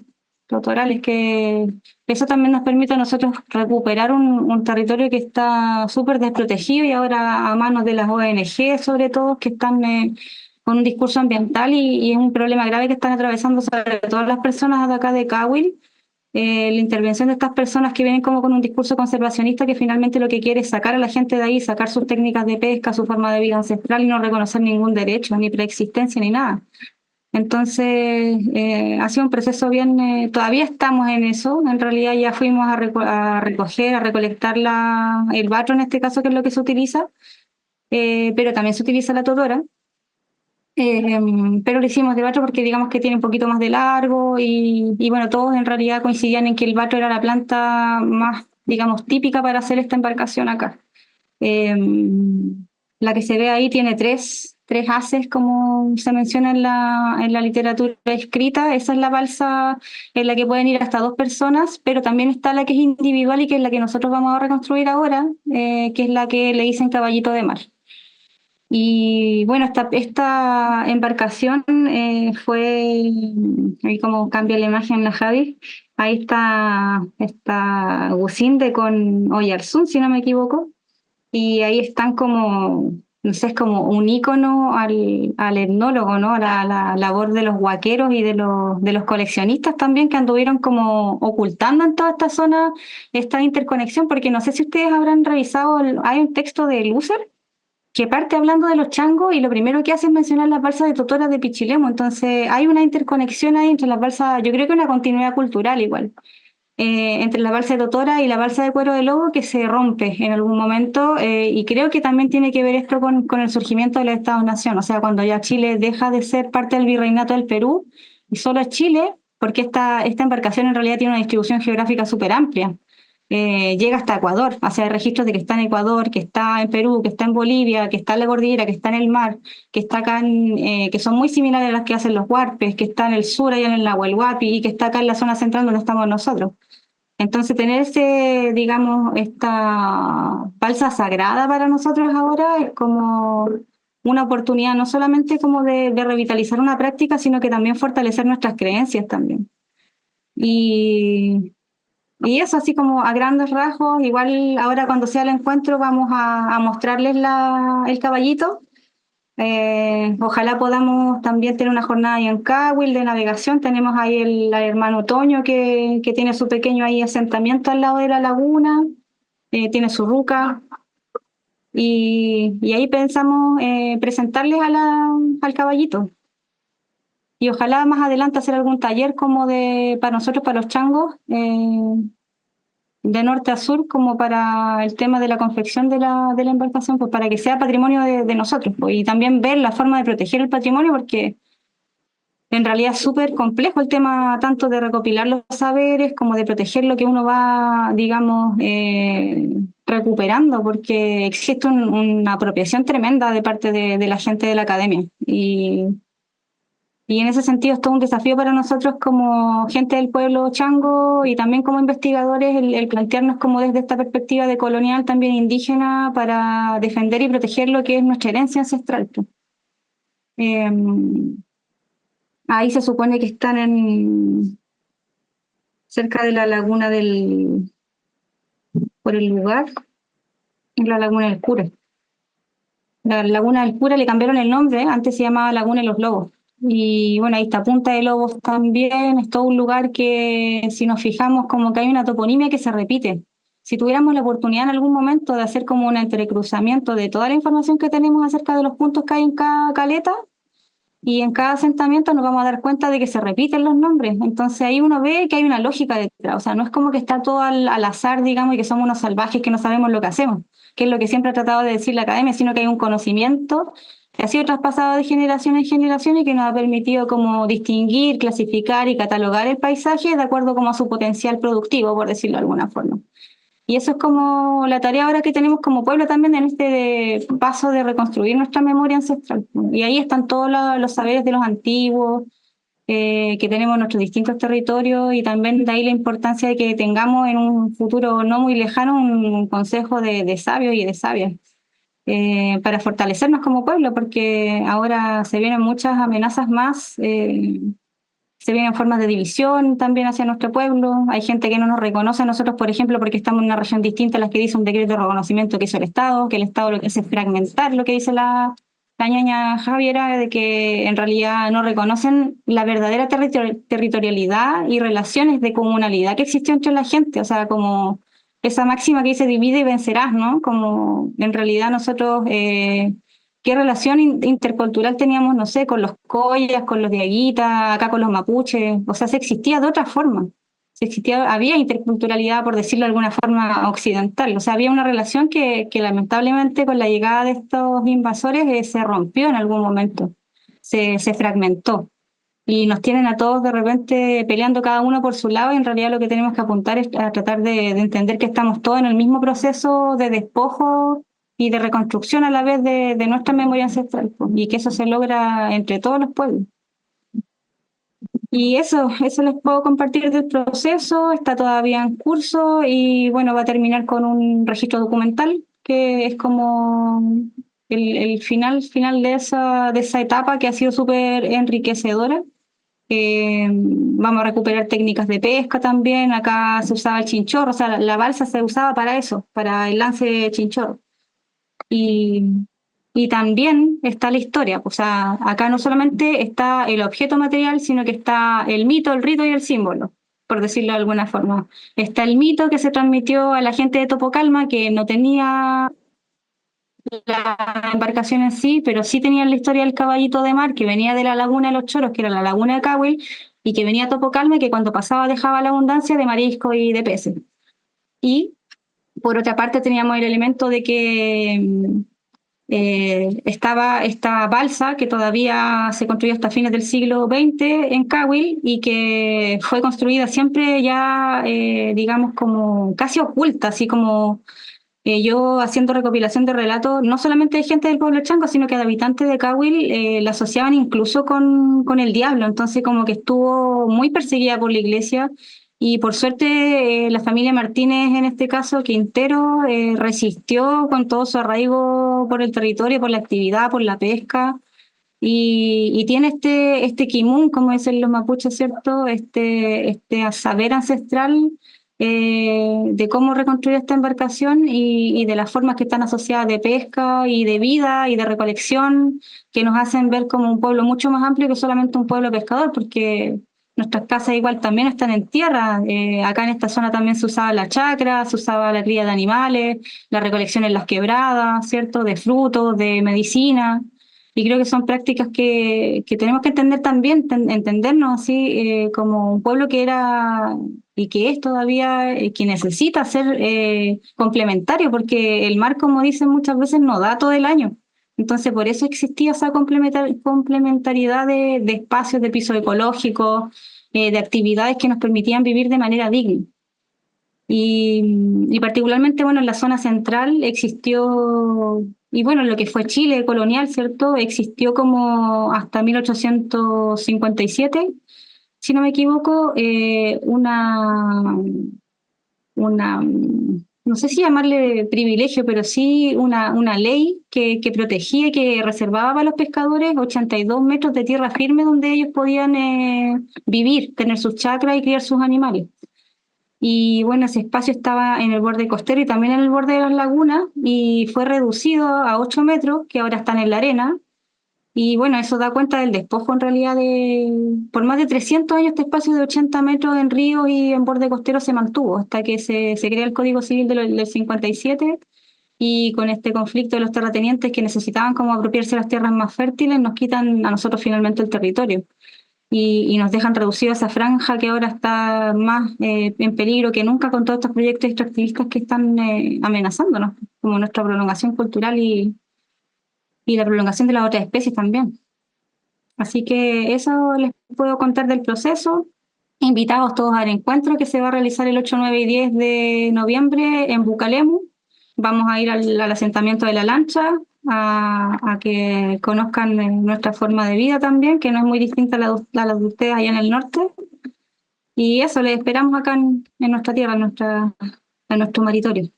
que eso también nos permite a nosotros recuperar un territorio que está súper desprotegido y ahora a manos de las ONG sobre todo, que están con un discurso ambiental y es un problema grave que están atravesando sobre todo las personas de acá de Cahuil. La intervención de estas personas que vienen como con un discurso conservacionista que finalmente lo que quiere es sacar a la gente de ahí, sacar sus técnicas de pesca, su forma de vida ancestral y no reconocer ningún derecho, ni preexistencia, ni nada. Entonces, ha sido un proceso bien, todavía estamos en eso, en realidad ya fuimos a recoger, a recolectar el batro en este caso, que es lo que se utiliza, pero también se utiliza la totora. Pero lo hicimos de batro porque digamos que tiene un poquito más de largo y bueno, todos en realidad coincidían en que el batro era la planta más, digamos, típica para hacer esta embarcación acá. La que se ve ahí tiene tres haces, como se menciona en la literatura escrita. Esa es la balsa en la que pueden ir hasta 2 personas, pero también está la que es individual y que es la que nosotros vamos a reconstruir ahora, que es la que le dicen caballito de mar. Y bueno, esta embarcación fue, ahí como cambia la imagen la Javi, ahí está Gusinde con Oyarzún, si no me equivoco, y ahí están como, no sé, es como un ícono al etnólogo, ¿no? La labor de los huaqueros y de los coleccionistas también, que anduvieron como ocultando en toda esta zona esta interconexión, porque no sé si ustedes habrán revisado, hay un texto de Lucer que parte hablando de los changos y lo primero que hace es mencionar las balsas de Totora de Pichilemu. Entonces hay una interconexión ahí entre las balsas, yo creo que una continuidad cultural igual, entre la balsa de Totora y la balsa de Cuero de Lobo, que se rompe en algún momento, y creo que también tiene que ver esto con el surgimiento del Estado-Nación, o sea, cuando ya Chile deja de ser parte del virreinato del Perú y solo es Chile, porque esta embarcación en realidad tiene una distribución geográfica súper amplia. Llega hasta Ecuador, o sea, hay registros de que está en Ecuador, que está en Perú, que está en Bolivia, que está en la cordillera, que está en el mar, que está acá que son muy similares a las que hacen los huarpes, que está en el sur, allá en el Nahuelhuapi, y que está acá en la zona central donde estamos nosotros. Entonces, tener digamos, esta balsa sagrada para nosotros ahora es como una oportunidad no solamente como de revitalizar una práctica, sino que también fortalecer nuestras creencias también. Y eso así como a grandes rasgos. Igual ahora cuando sea el encuentro vamos a mostrarles el caballito. Ojalá podamos también tener una jornada ahí en Cahuil de navegación. Tenemos ahí el hermano Toño que tiene su pequeño ahí asentamiento al lado de la laguna, tiene su ruca. Y ahí pensamos presentarles al caballito. Y ojalá más adelante hacer algún taller como para nosotros, para los changos, de norte a sur, como para el tema de la confección de la embarcación, pues para que sea patrimonio de nosotros, pues, y también ver la forma de proteger el patrimonio, porque en realidad es súper complejo el tema tanto de recopilar los saberes como de proteger lo que uno va, digamos, recuperando, porque existe una apropiación tremenda de parte de la gente de la academia. Y en ese sentido es todo un desafío para nosotros como gente del pueblo chango y también como investigadores el plantearnos como desde esta perspectiva de colonial también indígena para defender y proteger lo que es nuestra herencia ancestral. Ahí se supone que están cerca de la laguna por el lugar, la laguna del Cura. La laguna del Cura le cambiaron el nombre, antes se llamaba Laguna de los Lobos. Y bueno, ahí está Punta de Lobos también, es todo un lugar que si nos fijamos como que hay una toponimia que se repite. Si tuviéramos la oportunidad en algún momento de hacer como un entrecruzamiento de toda la información que tenemos acerca de los puntos que hay en cada caleta y en cada asentamiento, nos vamos a dar cuenta de que se repiten los nombres. Entonces ahí uno ve que hay una lógica detrás, o sea, no es como que está todo al azar, digamos, y que somos unos salvajes que no sabemos lo que hacemos, que es lo que siempre ha tratado de decir la academia, sino que hay un conocimiento que ha sido traspasado de generación en generación y que nos ha permitido como distinguir, clasificar y catalogar el paisaje de acuerdo como a su potencial productivo, por decirlo de alguna forma. Y eso es como la tarea ahora que tenemos como pueblo también en este paso de reconstruir nuestra memoria ancestral. Y ahí están todos los saberes de los antiguos, que tenemos en nuestros distintos territorios, y también de ahí la importancia de que tengamos en un futuro no muy lejano un consejo de sabios y de sabias. Para fortalecernos como pueblo, porque ahora se vienen muchas amenazas más, se vienen formas de división también hacia nuestro pueblo. Hay gente que no nos reconoce a nosotros, por ejemplo, porque estamos en una región distinta a la que dice un decreto de reconocimiento que hizo el Estado, que el Estado lo que hace es fragmentar lo que dice la la ñaña Javiera, de que en realidad no reconocen la verdadera territorialidad y relaciones de comunalidad que existió entre la gente, o sea, como esa máxima que dice divide y vencerás, ¿no? Como en realidad nosotros, ¿qué relación intercultural teníamos, no sé, con los collas, con los diaguitas, acá con los mapuches? O sea, se existía de otra forma. Había interculturalidad, por decirlo de alguna forma, occidental. O sea, había una relación que lamentablemente con la llegada de estos invasores se rompió en algún momento, se fragmentó. Y nos tienen a todos de repente peleando cada uno por su lado, y en realidad lo que tenemos que apuntar es a tratar de entender que estamos todos en el mismo proceso de despojo y de reconstrucción a la vez de nuestra memoria ancestral, pues, y que eso se logra entre todos los pueblos. Y eso les puedo compartir del proceso, está todavía en curso y bueno, va a terminar con un registro documental que es como el final de esa etapa que ha sido súper enriquecedora. Vamos a recuperar técnicas de pesca también, acá se usaba el chinchorro, o sea, la balsa se usaba para eso, para el lance de chinchorro. Y también está la historia, o sea, acá no solamente está el objeto material, sino que está el mito, el rito y el símbolo, por decirlo de alguna forma. Está el mito que se transmitió a la gente de Topocalma, que no tenía la embarcación en sí, pero sí tenía la historia del caballito de mar, que venía de la laguna de los Choros, que era la laguna de Cahuil, y que venía a Topocalma y que cuando pasaba dejaba la abundancia de marisco y de peces. Y por otra parte teníamos el elemento de que estaba esta balsa que todavía se construyó hasta fines del siglo XX en Cahuil y que fue construida siempre ya, digamos, como casi oculta, así como yo haciendo recopilación de relatos, no solamente de gente del pueblo chango, sino que de habitantes de Cahuil la asociaban incluso con el diablo, entonces como que estuvo muy perseguida por la iglesia. Y por suerte la familia Martínez, en este caso Quintero, resistió con todo su arraigo por el territorio, por la actividad, por la pesca, y tiene este kimun, como dicen los mapuches, ¿cierto? Este saber ancestral de cómo reconstruir esta embarcación y de las formas que están asociadas de pesca y de vida y de recolección, que nos hacen ver como un pueblo mucho más amplio que solamente un pueblo pescador, porque nuestras casas igual también están en tierra. Acá en esta zona también se usaba la chacra, se usaba la cría de animales, la recolección en las quebradas, ¿cierto? De frutos, de medicina. Y creo que son prácticas que tenemos que entender también, entendernos así como un pueblo que era y que es todavía, que necesita ser complementario, porque el mar, como dicen muchas veces, no da todo el año. Entonces, por eso existía esa complementariedad de espacios, de piso ecológico, de actividades que nos permitían vivir de manera digna. Y particularmente, bueno, en la zona central existió, y bueno, lo que fue Chile colonial, ¿cierto? Existió como hasta 1857, si no me equivoco, no sé si llamarle privilegio, pero sí una ley que protegía y que reservaba para los pescadores 82 metros de tierra firme donde ellos podían vivir, tener sus chacras y criar sus animales. Y bueno, ese espacio estaba en el borde costero y también en el borde de las lagunas y fue reducido a 8 metros, que ahora están en la arena. Y bueno, eso da cuenta del despojo en realidad por más de 300 años este espacio de 80 metros en ríos y en borde costero se mantuvo hasta que se crea el Código Civil del 57 y con este conflicto de los terratenientes que necesitaban como apropiarse las tierras más fértiles nos quitan a nosotros finalmente el territorio y nos dejan reducido esa franja que ahora está más en peligro que nunca con todos estos proyectos extractivistas que están amenazándonos, como nuestra prolongación cultural y la prolongación de las otras especies también. Así que eso les puedo contar del proceso. Invitados todos al encuentro que se va a realizar el 8, 9 y 10 de noviembre en Bucalemu. Vamos a ir al asentamiento de la lancha a que conozcan nuestra forma de vida también, que no es muy distinta a la de ustedes allá en el norte. Y eso, les esperamos acá en nuestra tierra, en nuestro maritorio.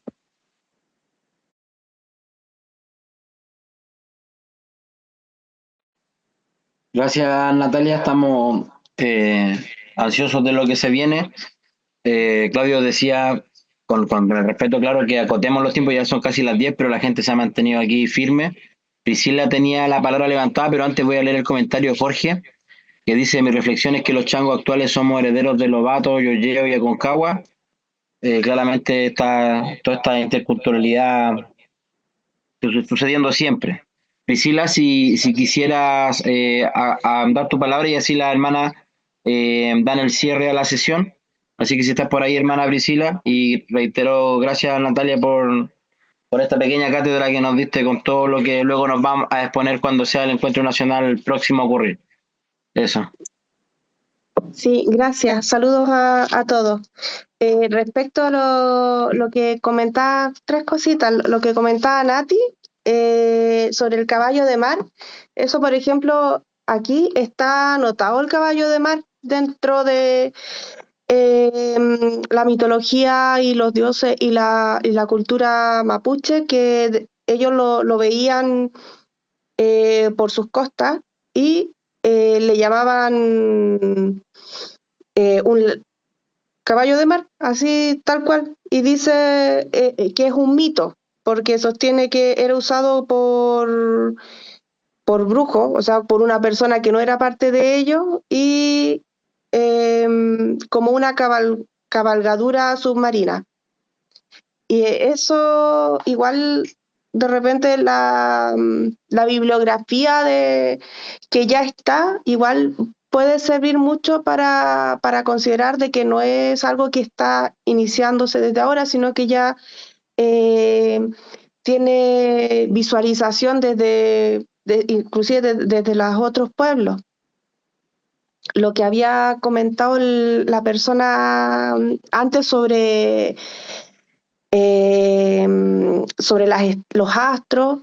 Gracias, Natalia. Estamos ansiosos de lo que se viene. Claudio decía, con el respeto, claro, que acotemos los tiempos, ya son casi las 10, pero la gente se ha mantenido aquí firme. Priscila tenía la palabra levantada, pero antes voy a leer el comentario de Jorge, que dice: mi reflexión es que los changos actuales somos herederos de Lobato, Yoyeo y Aconcagua. Claramente toda esta interculturalidad sucediendo siempre. Priscila, si quisieras dar tu palabra, y así las hermanas dan el cierre a la sesión. Así que si estás por ahí, hermana Priscila, y reitero, gracias Natalia por esta pequeña cátedra que nos diste con todo lo que luego nos vamos a exponer cuando sea el encuentro nacional próximo a ocurrir. Eso. Sí, gracias. Saludos a todos. Respecto a lo que comentaba, 3 cositas. Lo que comentaba Nati sobre el caballo de mar, eso, por ejemplo, aquí está anotado el caballo de mar dentro de la mitología y los dioses y la cultura mapuche, que ellos lo veían por sus costas y le llamaban un caballo de mar, así tal cual, y dice que es un mito, porque sostiene que era usado por brujos, o sea, por una persona que no era parte de ellos, y como una cabalgadura submarina. Y eso igual de repente la bibliografía que ya está, igual puede servir mucho para considerar de que no es algo que está iniciándose desde ahora, sino que ya tiene visualización inclusive desde los otros pueblos. Lo que había comentado la persona antes sobre los astros,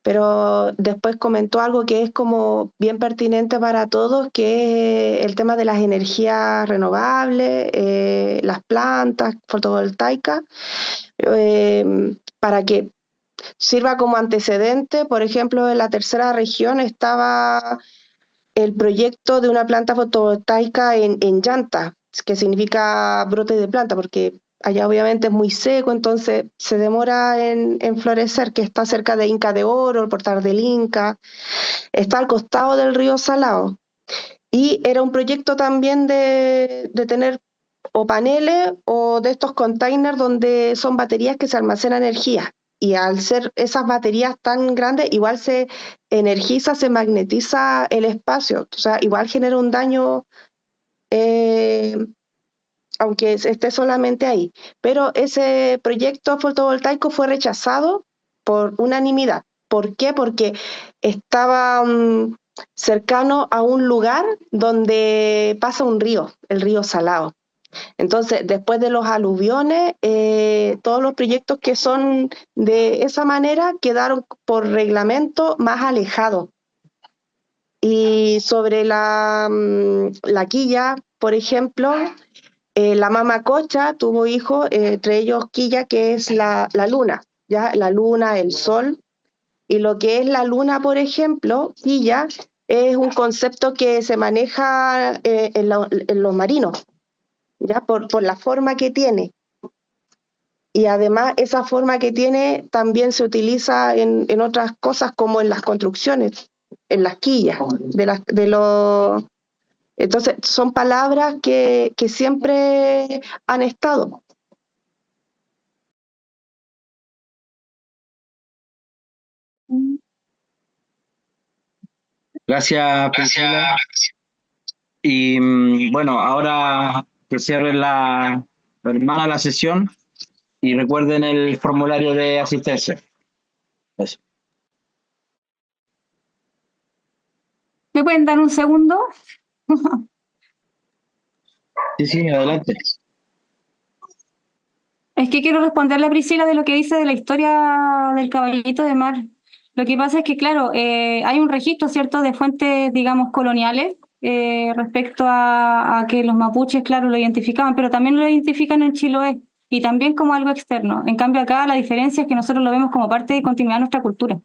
pero después comentó algo que es como bien pertinente para todos, que es el tema de las energías renovables, las plantas fotovoltaicas, para que sirva como antecedente. Por ejemplo, en la tercera región estaba el proyecto de una planta fotovoltaica en llanta, que significa brote de planta, porque allá obviamente es muy seco, entonces se demora en florecer, que está cerca de Inca de Oro, el Portal del Inca, está al costado del río Salado. Y era un proyecto también de tener o paneles o de estos containers donde son baterías que se almacenan energía. Y al ser esas baterías tan grandes, igual se energiza, se magnetiza el espacio, o sea, igual genera un daño aunque esté solamente ahí. Pero ese proyecto fotovoltaico fue rechazado por unanimidad. ¿Por qué? Porque estaba cercano a un lugar donde pasa un río, el río Salado. Entonces, después de los aluviones, todos los proyectos que son de esa manera quedaron por reglamento más alejados. Y sobre la quilla, por ejemplo, la mama Cocha tuvo hijos, entre ellos Quilla, que es la luna, ¿ya? La luna, el sol. Y lo que es la luna, por ejemplo, Quilla, es un concepto que se maneja en los marinos, ¿ya? Por la forma que tiene. Y además esa forma que tiene también se utiliza en otras cosas, como en las construcciones, en las quillas de los... Entonces son palabras que siempre han estado. Gracias, Priscila. Y bueno, ahora que cierre la hermana la sesión y recuerden el formulario de asistencia. Eso. ¿Me pueden dar un segundo? Sí, adelante. Es que quiero responderle a Priscila de lo que dice de la historia del caballito de mar. Lo que pasa es que, claro, hay un registro, ¿cierto?, de fuentes, digamos, coloniales respecto a que los mapuches, claro, lo identificaban, pero también lo identifican en Chiloé y también como algo externo. En cambio, acá la diferencia es que nosotros lo vemos como parte de continuidad de nuestra cultura.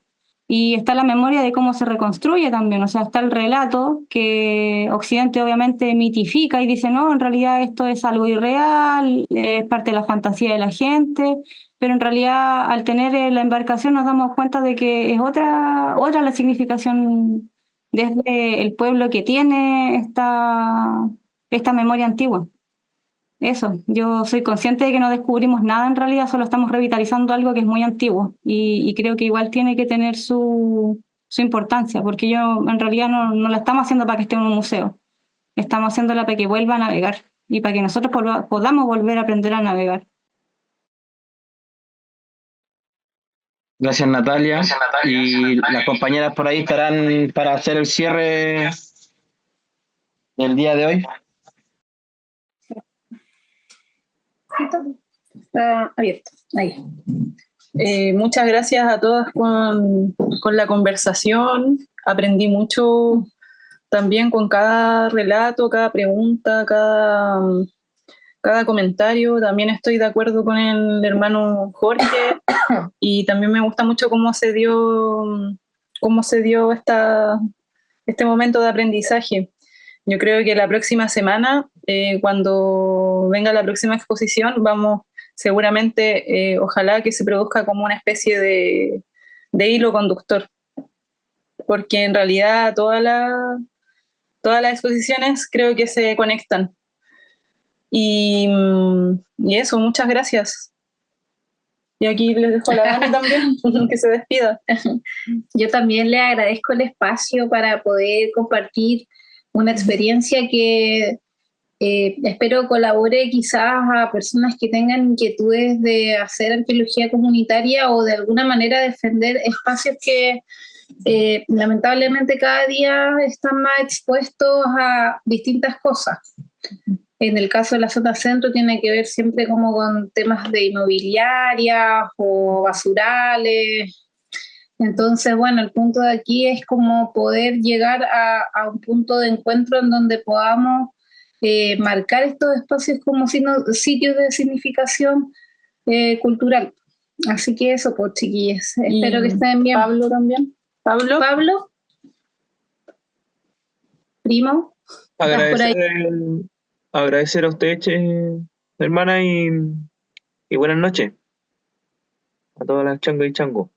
Y está la memoria de cómo se reconstruye también, o sea, está el relato que Occidente obviamente mitifica y dice, no, en realidad esto es algo irreal, es parte de la fantasía de la gente, pero en realidad al tener la embarcación nos damos cuenta de que es otra la significación desde el pueblo que tiene esta memoria antigua. Eso, yo soy consciente de que no descubrimos nada en realidad, solo estamos revitalizando algo que es muy antiguo y creo que igual tiene que tener su importancia, porque yo en realidad no la estamos haciendo para que esté en un museo, estamos haciéndola para que vuelva a navegar y para que nosotros podamos volver a aprender a navegar. Gracias, Natalia. Y las compañeras por ahí estarán para hacer el cierre del día de hoy. Está abierto. Ahí. Muchas gracias a todas con la conversación. Aprendí mucho también con cada relato, cada pregunta, cada comentario. También estoy de acuerdo con el hermano Jorge y también me gusta mucho cómo se dio este momento de aprendizaje. Yo creo que la próxima semana, cuando venga la próxima exposición, vamos seguramente, ojalá que se produzca como una especie de hilo conductor, porque en realidad todas las exposiciones creo que se conectan. Y eso, muchas gracias. Y aquí les dejo a la Dani también, que se despida. Yo también le agradezco el espacio para poder compartir una experiencia que espero colabore quizás a personas que tengan inquietudes de hacer arqueología comunitaria o de alguna manera defender espacios que lamentablemente cada día están más expuestos a distintas cosas. En el caso de la zona centro tiene que ver siempre como con temas de inmobiliarias o basurales. Entonces, bueno, el punto de aquí es como poder llegar a un punto de encuentro en donde podamos marcar estos espacios como sitios de significación cultural. Así que eso, pues chiquillas, espero que estén bien. Pablo también. Pablo, primo, ¿estás por ahí? Agradecer a usted, hermana, y buenas noches a todas las changas y changos.